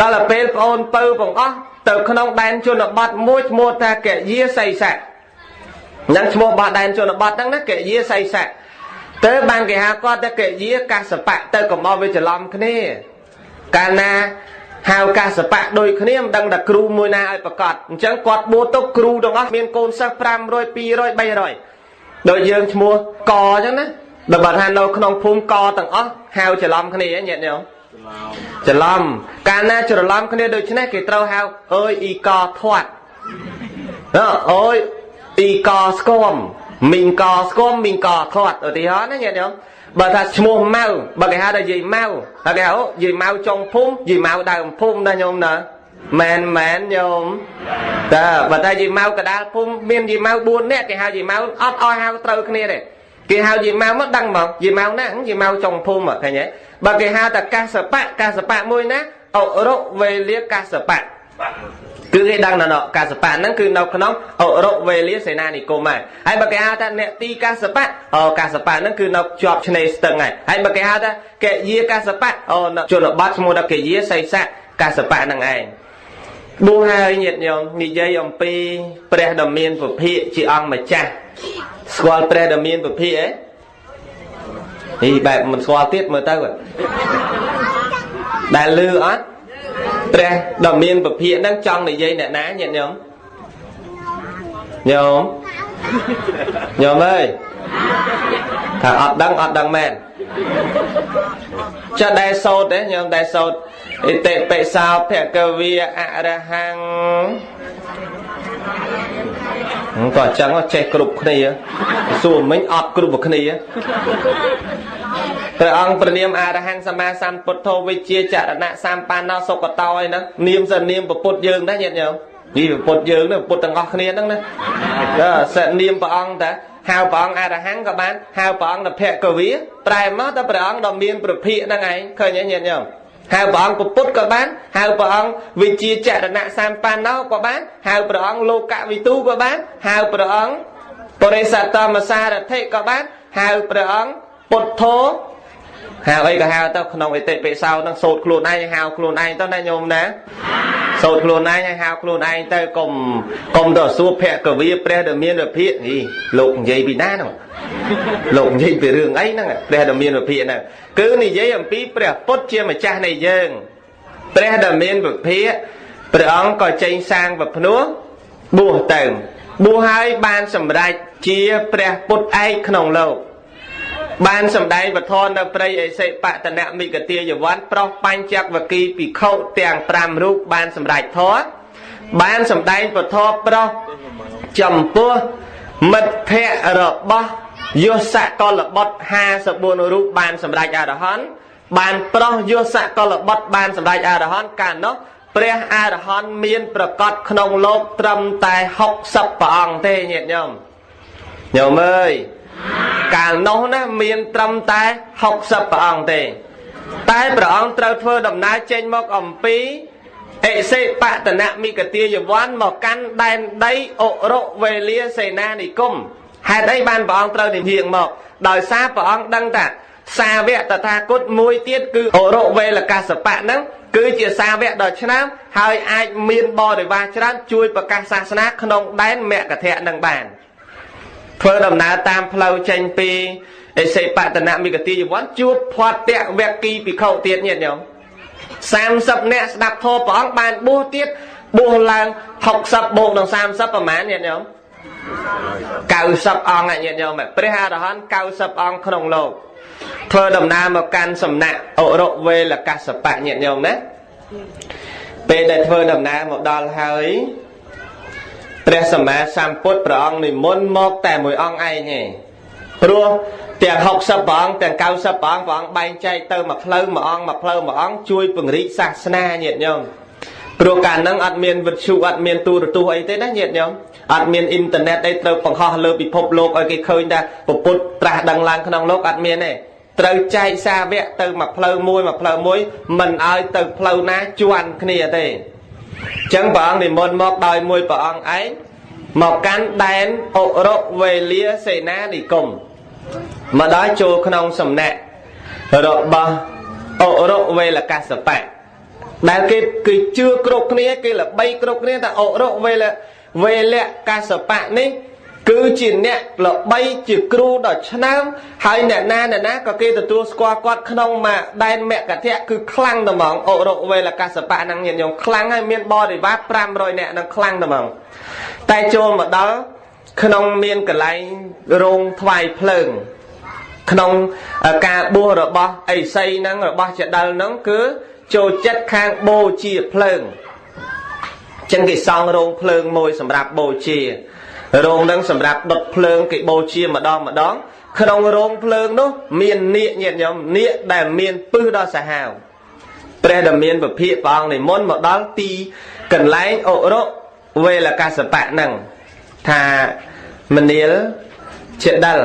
ដល់ពេលប្អូនពៅបងអស់ទៅក្នុងដែនជនបទមួយឈ្មោះថាកយាសីស័កហ្នឹងឈ្មោះរបស់ដែនជនបទហ្នឹងណាកយាសីស័កទៅបានគេហៅគាត់ថាកយាកាសបៈទៅកុំឲ្យវាច្រឡំគ្នាកាលណាហៅកាសបៈដូចគ្នាមិនដឹងថាគ្រូមួយណាឲ្យប្រកាសអញ្ចឹងគាត់បួសទៅគ្រូទាំងអស់មានកូនសិស្ស500 200 300ដោយយើងឈ្មោះកអញ្ចឹងណាដល់បើថានៅក្នុងភូមិកទាំងអស់ហៅច្រឡំគ្នាញាតិញោមច្រឡំកាលណាច្រឡំគ្នាដូច្នេះគេត្រូវហៅអើយអ៊ីកធាត់អើយអ៊ីកស្គមមីងកស្គមមីងកធាត់ឧទាហរណ៍ណាញាតិញោមបើថាឈ្មោះម៉ៅបើគេហៅថាយាយម៉ៅហើយគេហៅយាយម៉ៅចុងភូមិយាយម៉ៅដើមភូមិណាញោមណាមែនញោមតើបើថាយាយម៉ៅកដាលភូមិមានយាយម៉ៅ4នាក់គេហៅយាយម៉ៅអត់ឲ្យហៅត្រូវគ្នាទេគេហៅយាយម៉ៅមកដឹងមកយាយម៉ៅណាយាយម៉ៅចុងភូមិឃើញទេបើគេហៅថាកាសបៈមួយណាអរវេលាកាសបៈគឺគេដឹងណោកាសបៈហ្នឹងគឺនៅក្នុងអរវេលាសេនានិគមហើយបើគេហៅថាអ្នកទីកាសបៈកាសបៈហ្នឹងគឺនៅជាប់ឆ្នេរស្ទឹងហើយបើគេហៅថាកយាកាសបៈជនបទឈ្មោះថាកយាសីស័កកាសបៈហ្នឹងឯងបួសហើយញាតិញោមនិយាយអំពីព្រះដ៏មានពភិជាអង្គម្ចាស់ស្គាល់ព្រះដ៏មានពភិបែបមិនស្គាល់ទៀតមើលទៅដែលលឺអត់ព្រះដ៏មានពភិហ្នឹងចង់និយាយអ្នកណាញាតិញោមអើយថាអត់ដឹងមែនចាដែលសោតទេញោមដែលសោតអិតិបិសោភគវាអរហង្គក៏អញ្ចឹងចេះគ្រប់គ្នាសួរមិញអត់គ្រប់គ្នាព្រះអង្គព្រះនាមអរហង្គសម្មាសម្ពុទ្ធោវិជ្ជាចរណៈសម្បណ្ណោសុគតោឯហ្នឹងនាមសនាមពុទ្ធយើងដែរញាតិញោម vì bột dương nó bột tầng ngọc kia đó nè sẽ niệm bà ông ta hào bà ông A Hán các bạn hào bà ông là phẹ cờ vía trai mất ta bà ông đồng miên bực phị năng ấy khởi nhẹ nhẹ nhầm hào bà ông của bút các bạn hào bà ông vì chia chạy nạ san pan nó các bạn hào bà ông lô cạ vì tu các bạn hào bà ông Bodhisattva mà xa là thế các bạn hào bà ông bột thố hào ấy cả hào tao không ấy tệ về sau đang sột luôn ai hào luôn ai tao này nhôm nè sột luôn ai hào luôn ai tao cùng đỏ xua phẹ cờ vía pre đờ miên được phiện gì lộn dây bị nát không lộn dây về đường ấy nè pre đờ miên được phiện nè cứ này giấy ẩm pí pre bút chia mà cha này dừng pre đờ miên được phiện pre ông coi tranh sang vật núa bùa tầng bùa hai ban sầm rạch chia pre bút ai không lâu ban sầm đai vật thon đã prey ấy sẽ bạ tận nạm bị cái tia giờ ván pro pan chắc và kỳ bị khâu tiền pram rút ban sầm rạch thó ban sầm đai vật thon pro chầm pua mật phẹ rợ bo vô xạ con là bọt ha sập buồn rút ban sầm rạch à đó hón ban pro vô xạ con là bọt ban sầm rạch à đó hón cả nó pre à đó hón miênประกอบขนมโลกត្រឹមតែ60ព្រះអង្គទេញាតិញោមញោមអើយកាលនោះណាមានត្រឹមតែ60ព្រះអង្គទេតែព្រះអង្គត្រូវធ្វើដំណើរចេញមកអំពីអិសេបតនមិកទាយវ័នមកកាន់ដែនដីអរុវេលាសេនានិគមហេតុអីបានព្រះអង្គត្រូវនិយាយមកដោយសារព្រះអង្គដឹងថាសាវកតថាគតមួយទៀតគឺអរុវេលកសបៈហ្នឹងគឺជាសាវកដ៏ឆ្នើមហើយអាចមានបរិវារច្រើនជួយប្រកាសសាសនាក្នុងដែនមគធៈនឹងបានធ្វើដំណើរតាមផ្លូវចេញពីអិសេបតនមិកទាយវ័នជួបផាត់តវគិភិក្ខុទៀតញាតិញោម30នាក់ស្ដាប់ធម៌ព្រះអង្គបានបួសទៀតបួសឡើង60បូកនឹង30ប្រមាណញាតិញោម90អង្គញាតិញោមព្រះអរហន្ត90អង្គក្នុងលោកធ្វើដំណើរមកកាន់សំណាក់អរុវេលកសបៈញាតិញោមណាពេលដែលធ្វើដំណើរមកដល់ហើយព្រះសម្មាសម្ពុទ្ធព្រះអង្គនិមន្តមកតែមួយអង្គឯងទេព្រោះទាំង60ព្រះអង្គទាំង90ព្រះអង្គបែងចែកទៅមួយផ្លូវមួយអង្គជួយពង្រីកសាសនាញាតិញោមព្រោះកាលហ្នឹងអត់មានវិទ្យុអត់មានទូរទស្សន៍អីទេណាញាតិញោមអត់មានអ៊ីនធឺណិតអីត្រូវបង្ហោះលើពិភពលោកឲ្យគេឃើញថាពុទ្ធត្រាស់ដឹងឡើងក្នុងលោកអត់មានទេត្រូវចែកសាវកទៅមួយផ្លូវមួយមិនឲ្យទៅផ្លូវណាជាន់គ្នាទេចឹងព្រះអង្គនិមន្តមកដោយមួយព្រះអង្គឯងមកកាន់ដែនអរុវេលាសេនានិគមមកដល់ចូលក្នុងសំណាក់របស់អរុវេលកសបៈដែលគេគឺជឿគ្រប់គ្នាគេល្បីគ្រប់គ្នាថាអរុវេលកសបៈនេះគឺជាអ្នកល្បីជាគ្រូដ៏ឆ្នើមហើយអ្នកណាក៏គេទទួលស្គាល់គាត់ក្នុងមួយដែនមគធៈគឺខ្លាំងតែហ្មងអរុវេលកសបៈហ្នឹងញាតិញោមខ្លាំងហើយមានបរិវារ500នាក់ហ្នឹងខ្លាំងតែហ្មងតែចូលមកដល់ក្នុងមានកន្លែងរោងថ្វាយភ្លើងក្នុងការបួសរបស់អេសីហ្នឹងរបស់ចដិលហ្នឹងគឺចូលចិត្តខាងបូជាភ្លើងចឹងគេសង់រោងភ្លើងមួយសម្រាប់បូជារោងហ្នឹងសម្រាប់ដុតភ្លើងគេបូជាម្ដងក្នុងរោងភ្លើងនោះមាននាគញាតិញោមនាគដែលមានពឹសដ៏សាហាវព្រះដែលមានពភិព្រះអង្គនិមន្តមកដល់ទីកន្លែងអរុវេលកសបៈហ្នឹងថាមនាលជាដិល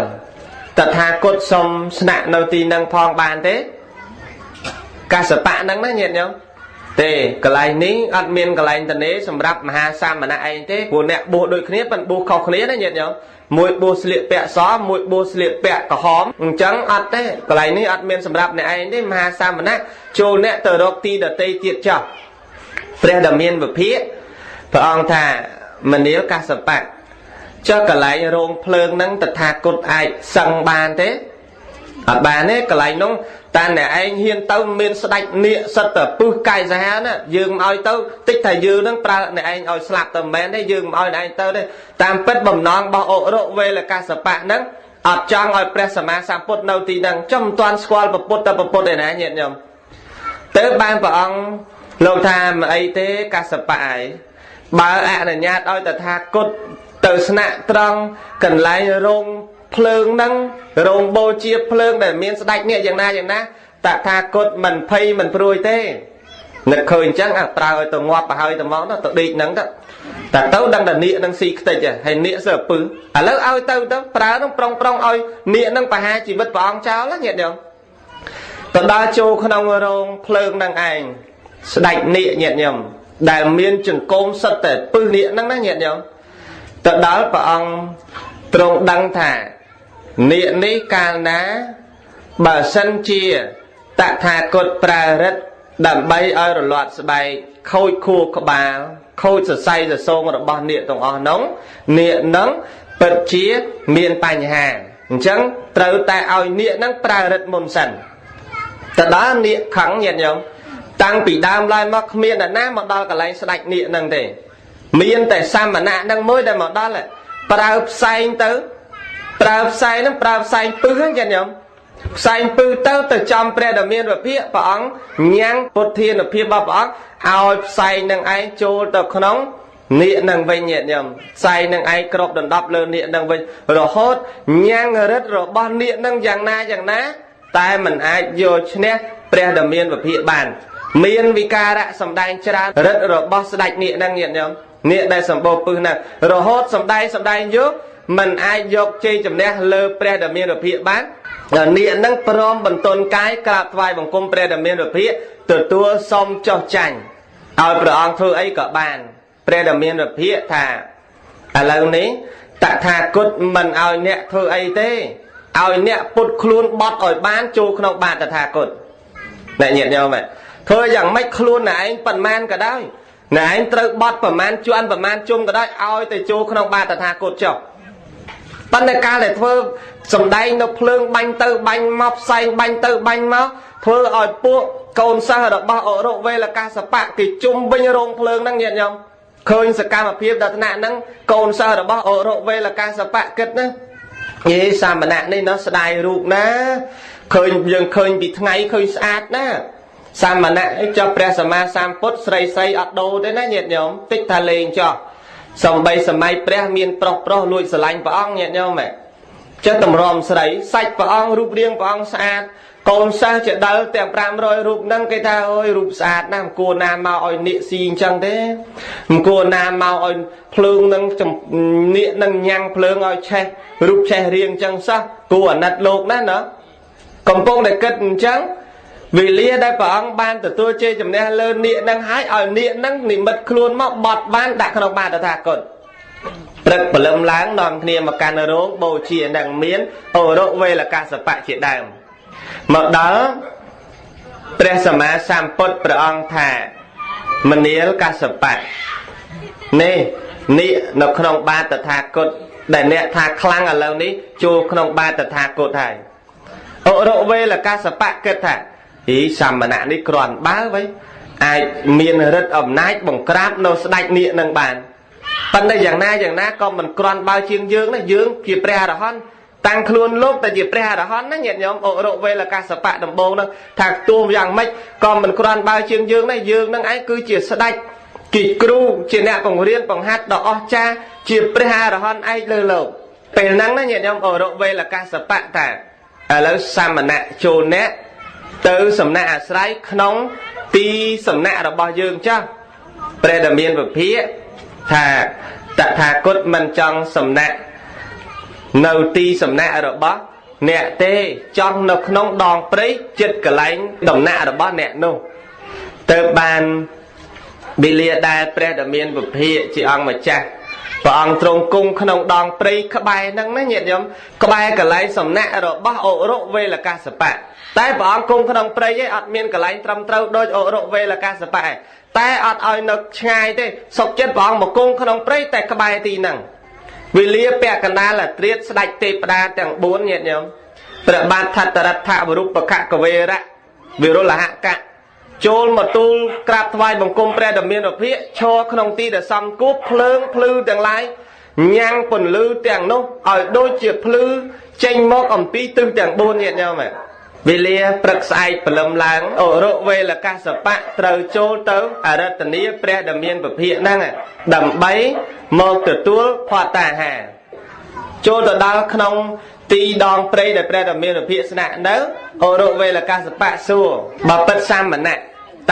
តថាគតសុំស្នាក់នៅទីហ្នឹងផងបានទេកសបៈហ្នឹងណាញាតិញោមទេកន្លែងនេះអត់មានកន្លែងតនេសម្រាប់មហាសាមណៈឯងទេព្រោះអ្នកបួសដូចគ្នាប៉ុន្តែបួសខុសគ្នាណាញាតិញោមមួយបួសស្លៀកពាក់សមួយបួសស្លៀកពាក់ក្រហមអញ្ចឹងអត់ទេកន្លែងនេះអត់មានសម្រាប់អ្នកឯងទេមហាសាមណៈចូលអ្នកទៅរកទីដតីទៀតចោះព្រះដែលមានវិភាកព្រះអង្គថាមនាលកសបៈចុះកន្លែងរោងភ្លើងហ្នឹងតថាគតអាចសឹងបានទេអត់បានទេកន្លែងនោះតែអ្នកឯងហ៊ានទៅមានស្ដេចនាគសិតតែពឹសកាយសាហាវណាយើងមិនឲ្យទៅតិចតែយើងនឹងប្រើអ្នកឯងឲ្យស្លាប់ទៅមិនមែនទេយើងមិនឲ្យអ្នកឯងទៅទេតាមពិតបំណងរបស់អរុវេលកសបៈហ្នឹងអត់ចង់ឲ្យព្រះសម្មាសម្ពុទ្ធនៅទីហ្នឹងចំមិនទាន់ស្គាល់ពុទ្ធឯណាញាតិញោមទៅបានព្រះអង្គលោកថាមិនអីទេកសបៈឯងបើអនុញ្ញាតឲ្យតថាគតទៅស្នាក់ត្រង់កន្លែងរោងភ្លើងហ្នឹងរោងបូជាភ្លើងដែលមានស្ដេចនេះយ៉ាងណាតថាគតមិនភ័យមិនព្រួយទេនឹកឃើញអញ្ចឹងប្រើឲ្យទៅងាប់ទៅហើយទៅមកទៅដេកហ្នឹងទៅ តែទៅដឹងតែនាគនឹងស៊ីខ្ទេចហើយនាគសើពឹសឥឡូវឲ្យទៅប្រើនឹងប្រុងឲ្យនាគនឹងបហាជីវិតព្រះអង្គចោលញាតិញោមទៅដល់ចូលក្នុងរោងភ្លើងនឹងឯងស្ដេចនាគញាតិញោមដែលមានចង្កូមសិតតែពឹសនាគនឹងណាញាតិញោមទៅដល់ព្រះអង្គទ្រង់ដឹងថានាគនេះកាលណាបើសិនជាតថាគតប្រើរិទ្ធដើម្បីឲ្យរលាត់ស្បែកខូចខួរក្បាលខូចសរសៃសសងរបស់នាគទាំងអស់នោះនាគនឹងពិតជាមានបញ្ហាអញ្ចឹងត្រូវតែឲ្យនាគនឹងប្រើរិទ្ធមុនសិនទៅដល់នាគខឹងញាតិញោមតាំងពីដើមឡើយមកគ្មានអ្នកណាមកដល់កន្លែងស្ដេចនាគនឹងទេមានតែសាមណៈនឹងមួយដែលមកដល់ប្រើផ្សែងទៅប្រើផ្សែងនឹងប្រើផ្សែងពឹសហ្នឹងញាតិញោមផ្សែងពឹសទៅចំព្រះដ៏មានវិភាកព្រះអង្គញ៉ាំងពុទ្ធានុភាពរបស់ព្រះអង្គឲ្យផ្សែងនឹងឯងចូលទៅក្នុងនាគនឹងវិញញាតិញោមផ្សែងនឹងឯងគ្របដណ្ដប់លើនាគនឹងវិញរហូតញ៉ាំងរិទ្ធរបស់នាគនឹងយ៉ាងណាតែមិនអាចយកឈ្នះព្រះដ៏មានវិភាកបានមានវិការៈសម្ដែងច្រើនរិទ្ធរបស់ស្ដេចនាគនឹងញាតិញោមនាគដែលសម្បូរពឹសហ្នឹងរហូតសម្ដែងយកមិនអាចយកជ័យជំនះលើព្រះដ៏មានវិភាកបាននាគនឹងព្រមបន្ទន់កាយក្រាបថ្វាយបង្គំព្រះដ៏មានវិភាកទទួលសុំចុះចាញ់ឲ្យព្រះអង្គធ្វើអីក៏បានព្រះដ៏មានវិភាកថាឥឡូវនេះតថាគតមិនឲ្យអ្នកធ្វើអីទេឲ្យអ្នកពុតខ្លួនបត់ឲ្យបានចូលក្នុងបាតតថាគតអ្នកញាតិញោមធ្វើយ៉ាងម៉េចខ្លួនណែឯងប៉ុន្មានក៏ដោយណែឯងត្រូវបត់ប្រមាណជាន់ប្រមាណជុំក៏ដោយឲ្យទៅចូលក្នុងបាតតថាគតចុះប៉ុន្តែកាលដែលធ្វើសំដែងនៅភ្លើងបាញ់ទៅបាញ់មកផ្សែងបាញ់ទៅបាញ់មកធ្វើឲ្យពួកកូនសិស្សរបស់អរុវេលកាសបៈគេជុំវិញរោងភ្លើងហ្នឹងញាតិញោមឃើញសកម្មភាពដល់ថ្នាក់ហ្នឹងកូនសិស្សរបស់អរុវេលកាសបៈគិតណាយេសាមណៈនេះស្ដាយរូបណាឃើញយើងឃើញពីថ្ងៃឃើញស្អាតណាសាមណៈចុះព្រះសម្មាសម្ពុទ្ធស្រីអត់ដូរទេណាញាតិញោមតិចថាលេងចុះសំបីសម័យព្រះមានប្រុសលួចស្រឡាញ់ព្រះអង្គញាតិញោមចេះតម្រាំស្រីសាច់ព្រះអង្គរូបរាងព្រះអង្គស្អាតកូនសិស្សជាដិលទាំង500រូបហ្នឹងគេថាអើយរូបស្អាតណាស់មិនគួរណាមកឲ្យនាគស៊ីអញ្ចឹងទេមិនគួរណាមកឲ្យភ្លើងហ្នឹងនាគហ្នឹងញ៉ាំងភ្លើងឲ្យឆេះរូបឆេះរាងអញ្ចឹងសោះគួរអាណិតលោកណាស់ណាកំពុងតែគិតអញ្ចឹងវេលាដែលព្រះអង្គបានទទួលជ័យជំនះលើនាគហ្នឹងហើយឲ្យនាគហ្នឹងនិមិត្តខ្លួនមកបត់បានដាក់ក្នុងបាតតថាគតព្រឹកព្រលឹមឡើងនាំគ្នាមកកាន់រោងបូជានឹងមានអរុវេលកាសបៈជាដើមមកដល់ព្រះសម្មាសម្ពុទ្ធព្រះអង្គថាមនាលកាសបៈនេះនៅក្នុងបាតតថាគតដែលអ្នកថាខ្លាំងឥឡូវនេះចូលក្នុងបាតតថាគតហើយអរុវេលកាសបៈគិតថាសាមណៈនេះគ្រាន់បើវ៉ៃអាចមានឫទ្ធិអំណាចបង្ក្រាបនៅស្ដេចនាគនឹងបានប៉ុន្តែយ៉ាងណាក៏មិនគ្រាន់បើជាងយើងណាយើងជាព្រះអរហន្តតាំងខ្លួនលោកតែជាព្រះអរហន្តណាញាតិញោមអរុវេលកាសបៈដំបូងហ្នឹងថាទោះយ៉ាងម៉េចក៏មិនគ្រាន់បើជាងយើងណាយើងនឹងឯងគឺជាស្ដេចជាគ្រូជាអ្នកបង្រៀនបង្ហាត់ដ៏អស្ចារ្យជាព្រះអរហន្តឯកលើលោកពេលហ្នឹងណាញាតិញោមអរុវេលកាសបៈថាឥឡូវសាមណៈចូលអ្នកទៅសំណាក់អាស្រ័យក្នុងទីសំណាក់របស់យើងចាស់ព្រះដ៏មានវិភាកថាតថាគតមិនចង់សំណាក់នៅទីសំណាក់របស់អ្នកទេចង់នៅក្នុងដងព្រៃចិត្តកន្លែងដំណាក់របស់អ្នកនោះទៅបានវេលាដែលព្រះដ៏មានវិភាកជាអង្គម្ចាស់ព្រះអង្គទ្រង់គង់ក្នុងដងព្រៃក្បែរហ្នឹងណាញាតិញោមក្បែរកន្លែងសំណាក់របស់អរុវេលកាសបៈតែព្រះអង្គគង់ក្នុងព្រៃឯងអត់មានកន្លែងត្រឹមត្រូវដូចអរុវេលកាសបៈឯងតែអត់ឲ្យនៅឆ្ងាយទេសុខចិត្តព្រះអង្គមកគង់ក្នុងព្រៃតែក្បែរទីហ្នឹងវេលាពាក់កណ្ដាលអាត្រៀតស្ដេចទេពតាទាំង4ញាតិញោមព្រះបាទថត្តរដ្ឋវរុបខកវេរៈវិរុលហកៈចូលមកទូលក្រាបថ្វាយបង្គំព្រះដ៏មានវិភាកឈរក្នុងទីដែលសំគួបភ្លើងភ្លឺទាំងឡាយញ៉ាំងពន្លឺទាំងនោះឲ្យដូចជាភ្លឺចេញមកអំពីទិសទាំង4ញាតិញោមវេលាព្រឹកស្អែកព្រលឹមឡើងអរុវេលកាសបៈត្រូវចូលទៅអរតនីព្រះដ៏មានវិភាកហ្នឹងដើម្បីមកទទួលផតតាហារចូលទៅដល់ក្នុងទីដងព្រៃដែលព្រះដ៏មានវិភាកស្នាក់នៅអរុវេលកាសបៈសួរបើពិតសាមណៈ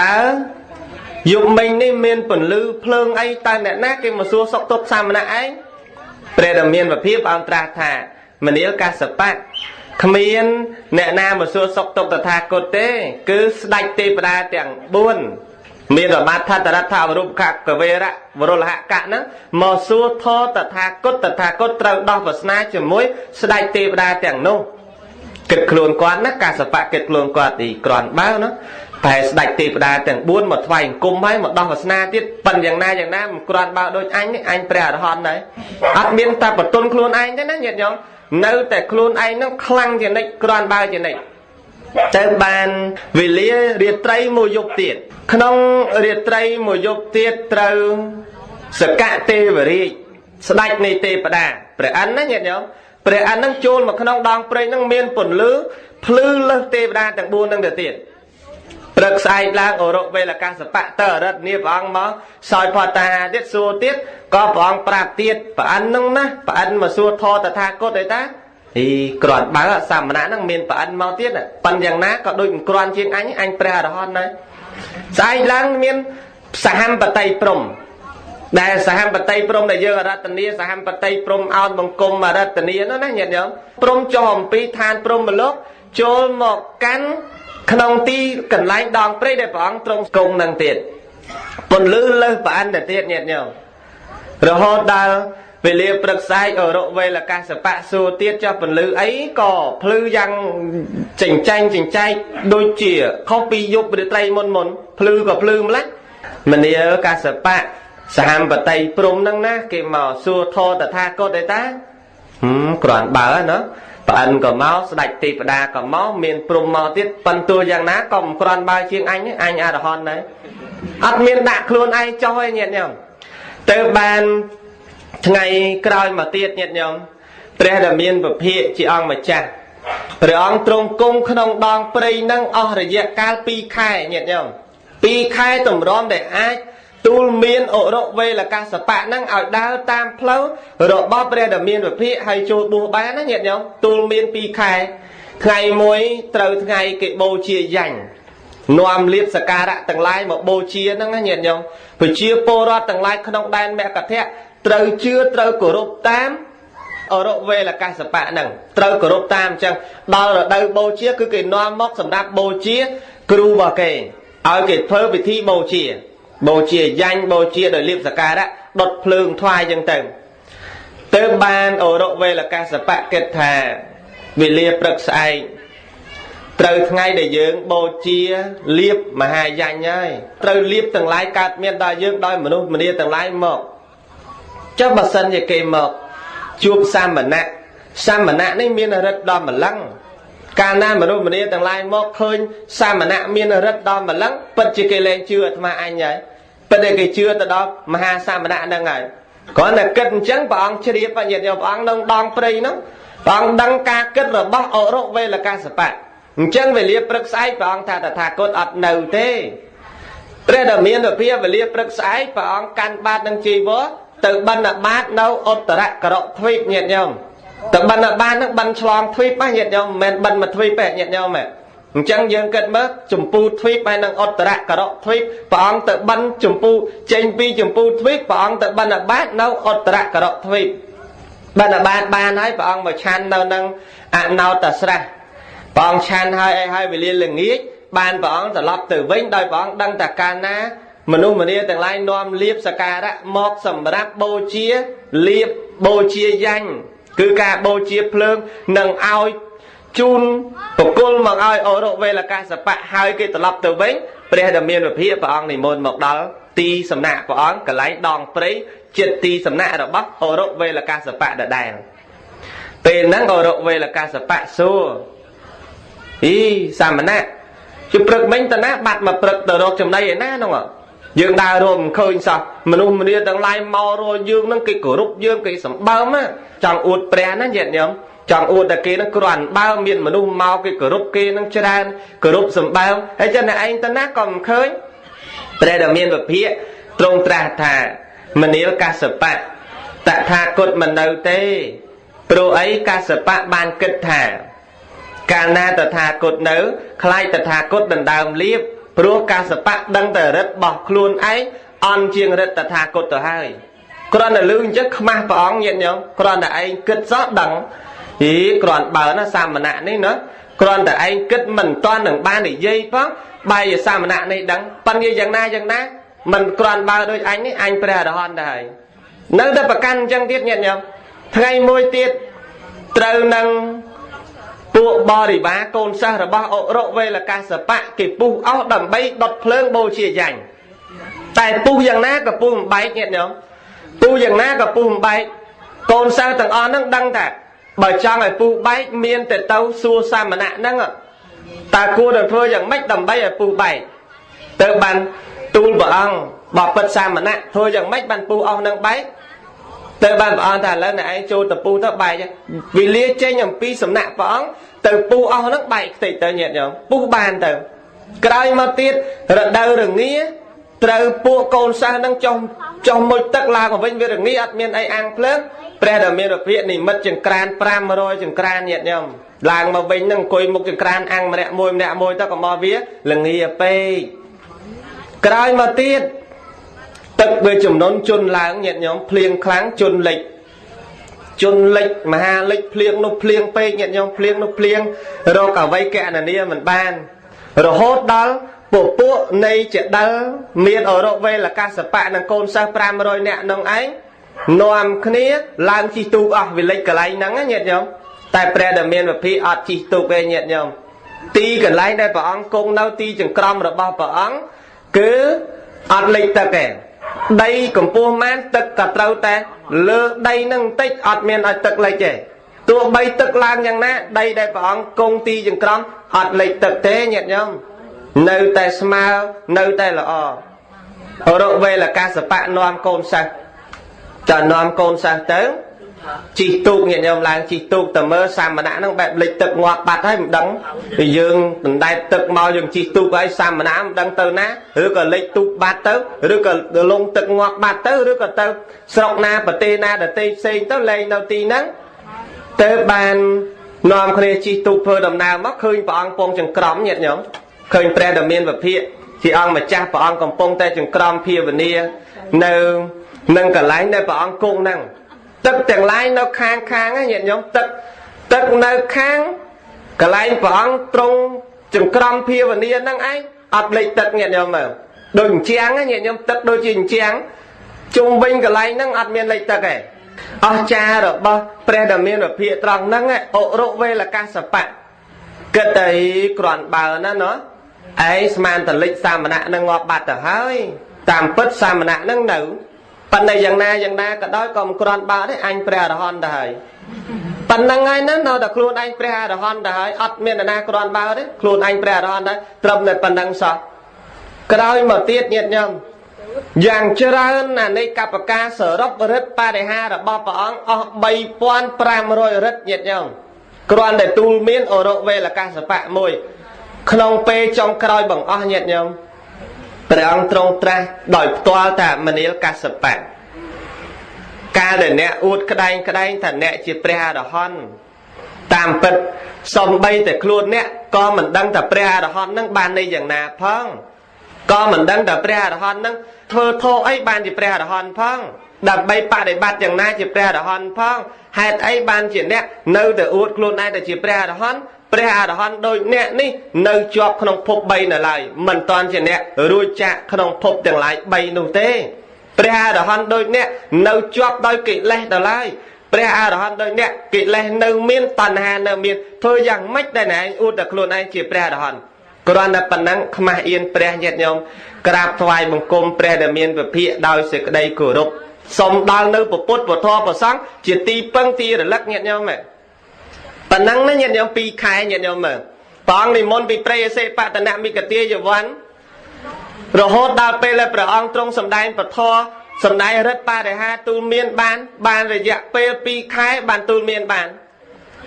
តើ dục mình đi miền bẩn lư phơn ấy ta nè nát cái mà xua sọc tốt sao mà nè ấy bây giờ miền và phía ông tra thả mình yêu ca sập bát miền nè na mà xua sọc tốt thả cột té cứ đạch tê ra tiếng buồn miền ở bát thà ta thà vào rụp khạc cờ về ra vào rồi là hạ cạn nữa mà xua thô thả cốt trâu đo vào sna chừng muối đạch tê ra tiếng nô kết luận quán nó ca sập bát kết luận quán thì còn bao nó phải đạch tệp đà từng buôn một vài cùng mấy một đo na tiết phần dạng na còn bao đôi anh bè hòn đấy admin ta bật tôn khuôn anh thế nó nhiệt nhõm nơi tại khuôn anh nó khăng trên này còn bao trên này tới bàn vì lý riết tây mùa dục tiệt không riết tây mùa dục tiệt trâu sợ cạ tê và ri đạch này tệp đà phải ăn nó nhiệt nhõm phải ăn nó chôn mà không đong phải nó miên bẩn lứ lơ tệp đà từng buôn đang được tiệt bậc sai lang ở độ về là ca sập bạ tờ rất nhiều băng mà soi phật ta tiết xua tiết có băng prap tiết và ăn nông na và ăn mà xua thò ta tha cốt đấy ta thì còn báo là sầm nã năng miền và ăn mau tiết này pan dạng ná có đôi con chiên anh pre là hòn này sai lang miền saham bát tây prom đại saham bát tây prom này giờ ra tận nia saham bát tây prom ao bằng cung mà ra tận nia nó nhạt nhõm prom cho hòm pi than prom một lúc cho một cắn không ti cần lái đòn pre để bọn trong cùng năng tiệt còn lư và ăn để tiệt nhạt nhau rồi họ đã về liệp bậc sai ở độ về là ca sập bạ xô tiết cho phần lư ấy có lư răng chỉnh chay đôi chìa copy giúp để tay môn lư có lư lách mình đi ở ca sập bạ sàm và tay prom năng na cái màu xua thô ta tha cô đấy ta còn bảo nó bạn có máu đạch tịp đà có máu miền prom máu tiết phần tua giang ná còn con ba chiên anh Adahon đấy admin đã luôn ai cho hơi nhiệt nhau từ bàn ngày cày mà tiết nhiệt nhau pre là miền bậc hiện chị ông mà cha rồi ông trong cung không đong prey năng ở rìa cao pi khai nhiệt nhau pi khai tầm rom để ai tu miên ở độ về là ca sập bạ năng ở đào tam phlâu rồi bóp pre là miền bậc hiện hay chôn bùa bán nó nhiệt nhau tu miên pi khai ngày muối từ ngày cái bầu chia dành noam liệp sạc ra tầng lai một bầu chia nó nhiệt nhau phải chia po ra tầng lai không đan mẹ cả thế từ chưa từ của rộp tam ở độ về là ca sập bạ nằng từ của rộp tam chăng đó là đây bầu chia cứ cái noam móc sầm đáp bầu chia kêu vào kề ở cái phơi bị thi bầu chia danh bầu chia đời liệp sạc ra đột phượng thoai chân tầng tới ban ở độ về là ca sập bạ kết thà vì liệp bậc sai từ ngày để dưỡng bầu chia liệp mà hai danh nhơi từ liệp tầng lái cát miền đại dưỡng đôi mà nút mà đi tầng lái một cho bà sân về kề một chuột sam mà nạ này miền rất đo mà lăng cả nam mà nút mà đi tầng lái một khơi sam mà nạ miền rất đo mà lăng bật chỉ kề lên chưa mà anh nhảy bật đây kề chưa từ đó mà hai sam mà nạ đang ngày có là cân trắng bọn chơi đi và nhiệt nhiều bọn đông đong prey nó bọn đăng ca kết rồi bóc ở độ về là ca sập bạ chân về liệp bậc sai bọn thà cốt ập nâu thế bây giờ miền ở phía về liệp bậc sai bọn can bát đang chi vó từ ban là bát nâu ốt tara cà rọ thuê nhiệt nhau từ ban là ban nó ban chlong thuê ba nhiệt nhau men ban mà thuê bẹ nhiệt nhau mẹ chân dương kết mất chủng pu thuê ba năng ốt tara cà rọ thuê bọn từ ban chủng pu trên pi chủng pu thuê bọn từ ban là bát nâu ốt tara cà rọ thuê ban là ban nói bọn mà chan nâu năng nâu ta sra bọn chan hai về liên là nghĩ ban bọnจะรับtừ vĩnh đôi bọn đăng tạc ca ná mà nu mà đi từng lai nom liệp sa ca đó một sầm ráp bô chia liệp bô chia danh cứ cả bô chia phượng nâng ao chun một côn mà ao ở độ về là ca sập bạ hai cái tập lập từ vĩnh bây giờ miền ở phía bọn này môn một đó ti sầm nạ bọn cả lấy đòn prey triệt ti sầm nạ rồi bắc ở độ về là ca sập bạ đã đàn tiền nắng ở độ về là ca sập bạ xua ý sầm nạ chụp bực mình ta nát bạt mà bực từ đó trong đây nát không ạ dương đào rồi khơi sao mà nu mình đi tầng lai mò rồi dương nó cái cổ rục dương cái sầm bơm á chẳng uột pre nó nhẹ nhõm chẳng uột là kia nó còn bao miền mà nu mau cái cổ rục kia nó tràn cổ rục sầm bơm ấy cho nên anh ta nát còn khơi pre là miền ở phía trong trà thà mình yêu ca sập bạ tạ thà cột mình đầu tê pro ấy ca sập bạ ban kết thà cả na tờ thà cột nữ khai tờ thà cột đần đào liếp ព្រោះកាសបៈដឹងតែរិទ្ធរបស់ខ្លួនឯងអន់ជាងរិទ្ធតថាគតទៅហើយគ្រាន់តែលឺអញ្ចឹងខ្មាស់ព្រះអង្គញាតិញោមគ្រាន់តែឯងគិតសោះដឹងគ្រាន់បើណាសាមណៈនេះណាគ្រាន់តែឯងគិតមិនតាន់នឹងបាននិយាយផងបែរជាសាមណៈនេះដឹងប៉ុន្តែយ៉ាងណាមិនគ្រាន់បើដូចអញនេះអញព្រះអរហន្តដែរនៅតែប្រកាន់អញ្ចឹងទៀតញាតិញោមថ្ងៃមួយទៀតត្រូវនឹងពួកបរិវារកូនសិស្សរបស់អរុវេលកាសបៈគេពុះអស់ដើម្បីដុតភ្លើងបូជាយញ្ញតែពុះយ៉ាងណាក៏ពុះមិនបែកញាតិញោមពុះយ៉ាងណាក៏ពុះមិនបែកកូនសិស្សទាំងអស់ហ្នឹងដឹងតែបើចង់ឲ្យពុះបែកមានតែទៅសួរសាមណៈហ្នឹងតើគួរតែធ្វើយ៉ាងម៉េចដើម្បីឲ្យពុះបែកទៅបានទូលព្រះអង្គបបិទ្ធសាមណៈធ្វើយ៉ាងម៉េចបានពុះអស់នឹងបែកទៅបានព្រះអង្គថាឥឡូវអ្នកឯងចូលទៅពុះទៅបែកវិលាចេញអំពីសំណាក់ព្រះអង្គទៅពុះអស់ហ្នឹងបែកខ្ទេចទៅញាតិញោមពុះបានទៅក្រោយមកទៀតរដូវរងាត្រូវពួកកូនសិស្សហ្នឹងចុះមុជទឹកឡើងមកវិញវារងាអត់មានអីអាំងភ្លើងព្រះដែលមានវិភាកនិមិត្តចង្ក្រាន500ចង្ក្រានញាតិញោមឡើងមកវិញហ្នឹងអង្គុយមុខចង្ក្រានអាំងម្នាក់មួយទៅក៏មកវាលងាពេកក្រោយមកទៀតទឹកវាចំនួនជន់ឡើងញាតិញោមភ្លៀងខ្លាំងជន់លិចមហាលិចភ្លៀងនោះភ្លៀងពេកញាតិញោមភ្លៀងនោះភ្លៀងរកអវ័យកណនីមិនបានរហូតដល់ពួកនៃចដិលមានអរុវេលកាសបៈនិងកូនសិស្ស500នាក់នឹងឯងនាំគ្នាឡើងជិះទូកអស់វិលិចកន្លែងហ្នឹងញាតិញោមតែព្រះដែលមានវិភាកអត់ជិះទូកទេញាតិញោមទីកន្លែងដែលព្រះអង្គគង់នៅទីចង្ក្រមរបស់ព្រះអង្គគឺអត់លិចទឹកទេដីកម្ពស់ម៉ានទឹកក៏ត្រូវតែលើដីនឹងបន្តិចអត់មានឲ្យទឹកលិចទេទោះបីទឹកឡើងយ៉ាងណាដីដែលព្រះអង្គគង់ទីចង្ក្រមអត់លិចទឹកទេញាតិញោមនៅតែស្មើនៅតែល្អអរុវេលកាសបៈនាំកូនសិស្សចានាំកូនសិស្សទៅជិះទូកញាតិញោមឡើងជិះទូកទៅមើលសាមណៈហ្នឹងបែបលិចទឹកងាប់បាត់ហើយមិនដឹងពីយើងដណ្ដែតទឹកមកយើងជិះទូកហើយសាមណៈមិនដឹងទៅណាឬក៏លិចទូកបាត់ទៅឬក៏លងទឹកងាប់បាត់ទៅឬក៏ទៅស្រុកណាប្រទេសណាដទៃផ្សេងទៅលែងនៅទីហ្នឹងទៅបាននាំគ្នាជិះទូកធ្វើដំណើរមកឃើញព្រះអង្គពងចង្ក្រមញាតិញោមឃើញព្រះដែលមានវិភាកជាអង្គម្ចាស់ព្រះអង្គកំពុងតែចង្ក្រមភាវនានៅនឹងកន្លែងដែលព្រះអង្គគង់ហ្នឹងទឹកទាំងឡាយនៅខាងញាតិញោមទឹកនៅខាងកន្លែងព្រះអង្គត្រង់ចង្ក្រមភាវនាហ្នឹងឯងអត់លេចទឹកញាតិញោមមើលដូចអញ្ចាំងញាតិញោមទឹកដូចជាអញ្ចាំងជុំវិញកន្លែងហ្នឹងអត់មានលេចទឹកទេអស្ចារ្យរបស់ព្រះដែលមានវិភាកត្រង់ហ្នឹងអរុវេលកាសបៈគិតតែគ្រាន់បើណាណោះឯងស្មានតលិចសាមណៈនឹងងាប់បាត់ទៅហើយតាមពិតសាមណៈនឹងនៅប៉ុន្តែយ៉ាងណាក៏ដោយក៏មិនគ្រាន់បើទេអញព្រះអរហន្តទៅហើយប៉ុណ្្នឹងហើយណានៅតែខ្លួនឯងព្រះអរហន្តទៅហើយអត់មានអ្នកណាគ្រាន់បើទេខ្លួនឯងព្រះអរហន្តទៅត្រឹមតែប៉ុណ្្នឹងសោះក្រោយមកទៀតញាតិញោមយ៉ាងច្រើនណានៃកបកាសរុបរិទ្ធបរិហារបស់ព្រះអង្គអស់3500រិទ្ធញាតិញោមគ្រាន់តែទូលមានអរុវេលកាសបៈមួយក្នុងពេលចុងក្រោយបង្អស់ញាតិញោមព្រះអង្គទ្រង់ត្រាស់ដោយផ្ទាល់តែមនាលកាសបៈកាលដែលអ្នកអួតក្តែងថាអ្នកជាព្រះអរហន្តតាមពិតសំបីតែខ្លួនអ្នកក៏មិនដឹងថាព្រះអរហន្តនឹងបានន័យយ៉ាងណាផងក៏មិនដឹងថាព្រះអរហន្តនឹងធ្វើធម៌អីបានជាព្រះអរហន្តផងដើម្បីបដិបត្តិយ៉ាងណាជាព្រះអរហន្តផងហេតុអីបានជាអ្នកនៅតែអួតខ្លួនឯងតែជាព្រះអរហន្តព្រះអរហន្តដូចអ្នកនេះនៅជាប់ក្នុងភព3នៅឡើយមិនតាន់ជាអ្នករួចចាកក្នុងភពទាំងឡាយ3នោះទេព្រះអរហន្តដូចអ្នកនៅជាប់ដោយកិលេសទៅឡើយព្រះអរហន្តដូចអ្នកកិលេសនៅមានតណ្ហានៅមានធ្វើយ៉ាងម៉េចដែរណែអួតតែខ្លួនឯងជាព្រះអរហន្តគ្រាន់តែប៉ុណ្ណឹងខ្មាស់អៀនព្រះញាតិញោមក្រាបថ្វាយបង្គំព្រះដែលមានវិភាកដោយសេចក្តីគោរពសូមដល់នៅពុទ្ធពធប្រសង្ឃជាទីពឹងទីរលឹកញាតិញោមប៉ុណ្ណឹងណាញាតិញោម2ខែញាតិញោមមើលព្រះអង្គនិមន្តពីព្រៃអសិបតនមិគទាយវ័នរហូតដល់ពេលដែលព្រះអង្គទ្រង់សម្ដែងពធសម្ដែងរិទ្ធបរិហាទូលមានបានរយៈពេល2ខែបានទូលមានបាន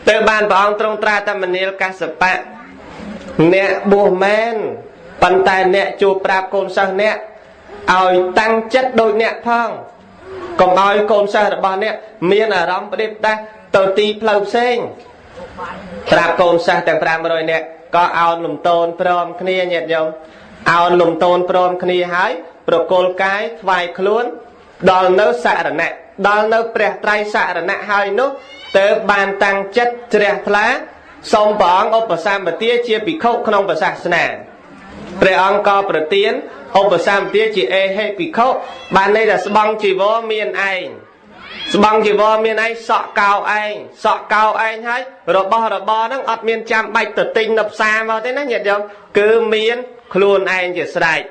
ទៅបានព្រះអង្គទ្រង់ត្រាតមនាលកាសបៈអ្នកបួសមែនប៉ុន្តែអ្នកជួបប្រាប់កូនសិស្សអ្នកឲ្យតាំងចិត្តដូចអ្នកផងកុំឲ្យកូនសិស្សរបស់អ្នកមានអារម្មណ៍ផ្ដេសផ្ដាសទៅទីផ្លូវផ្សេងប្រាប់កូនសិស្សទាំង500នាក់ក៏អោនលំតូនព្រមគ្នាញាតិញោម ao lùm tôn prom khni hái pro col cái vài khuôn đòn nấu xạ rần nè đòn nấu bẹt trai xạ rần nè hai nốt tới bàn tăng chất tre lá xong bỏng ốp sam bờ tia chia bị khâu không bờ sạc nè pre ông co bờ tiến ốp sam tia chỉ e hay bị khâu bàn đây là băng chỉ vô miền anh băng chỉ vô miền anh sọ cao anh hay rồi bo nó ọt miền trăm bạch tử tinh nộp xa vào thế nó nhiệt không cứ miền luôn anh chỉ sài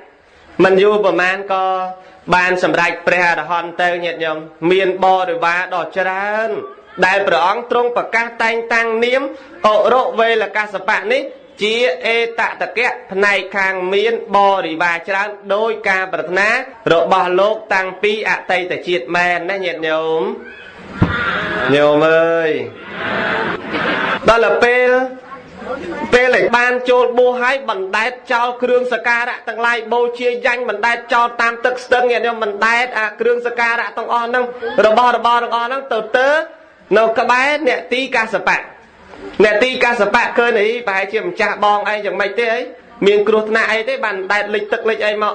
mình du bờ man co bàn sầm rạch pre là hòn tơ nhiệt nhom miền bo rồi ba đỏ trơn đại bờ ông trung bậc ca tanh tăng niếm hộ rộ về là ca sập bạn ấy chia e tạ tật kẹt này càng miên bò đi vài trán đôi ca bật ná rộ bò lốp tăng pi ạ tây tại triệt men đấy nhiệt nhôm ơi đó là pe lại ban cho bô hái bẩn đét cho kêu sơ ca đã tăng lai bô chia danh bẩn đét cho tam tức sưng nhiệt nhôm bẩn đét kêu sơ ca đã tăng on nâng rộ bò tăng nâng từ tớ nó các bé nè tí ca sập bạc cơ này bài chiếm cha bong ai chẳng mấy thế ấy miền cột nại thế bàn đại lịch thực lịch ấy mà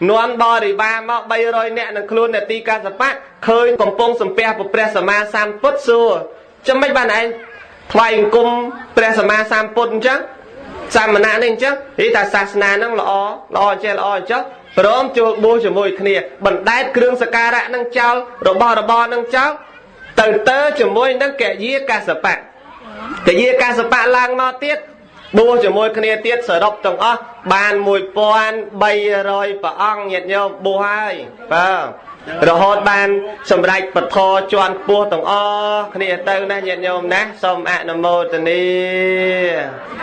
non bò thì ba mà bay rồi nè nó luôn nè tí ca sập bạc khơi còn pong sầm pe của pre sama sam put xua cho mấy bạn này thoại cung pre sama sam put chứ sam mà nãy nên chứ thì ta sasna nó lo chứ rồi cho bố cho môi kia bẩn đét kêu sơ ca đã nâng trao rồi bò nâng trao từ tớ cho môi nâng kẻ dĩa ca sập bạc cái dĩa ca sập bạc lang nó tiết bố cho môi kia tiết sở độc tổng bàn mùi poan bay rồi và ong nhiệt nhau bố hai rồi hốt bàn sầm rạch bật thò choan bố tổng kia tớ nè nhiệt nhau nè xong nam mô tần ni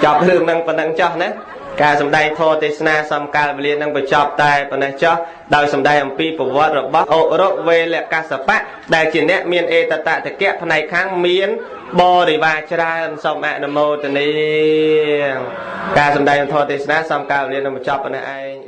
chọc hương nâng phần nâng cho nè ca sầm đây thô tê na sầm ca liên nâng bật chọc tai phần này cho đào sầm đây âm pi bồ vợ rồi bắc ô rốt về lẹ ca sập bạc đại chỉ nè miền e tạ tạ thì kẹt phần này kháng miến bò để vài chai xong nam mô tần ni ca sầm đây thô tê na sầm ca liên nâng bật chọc phần này ai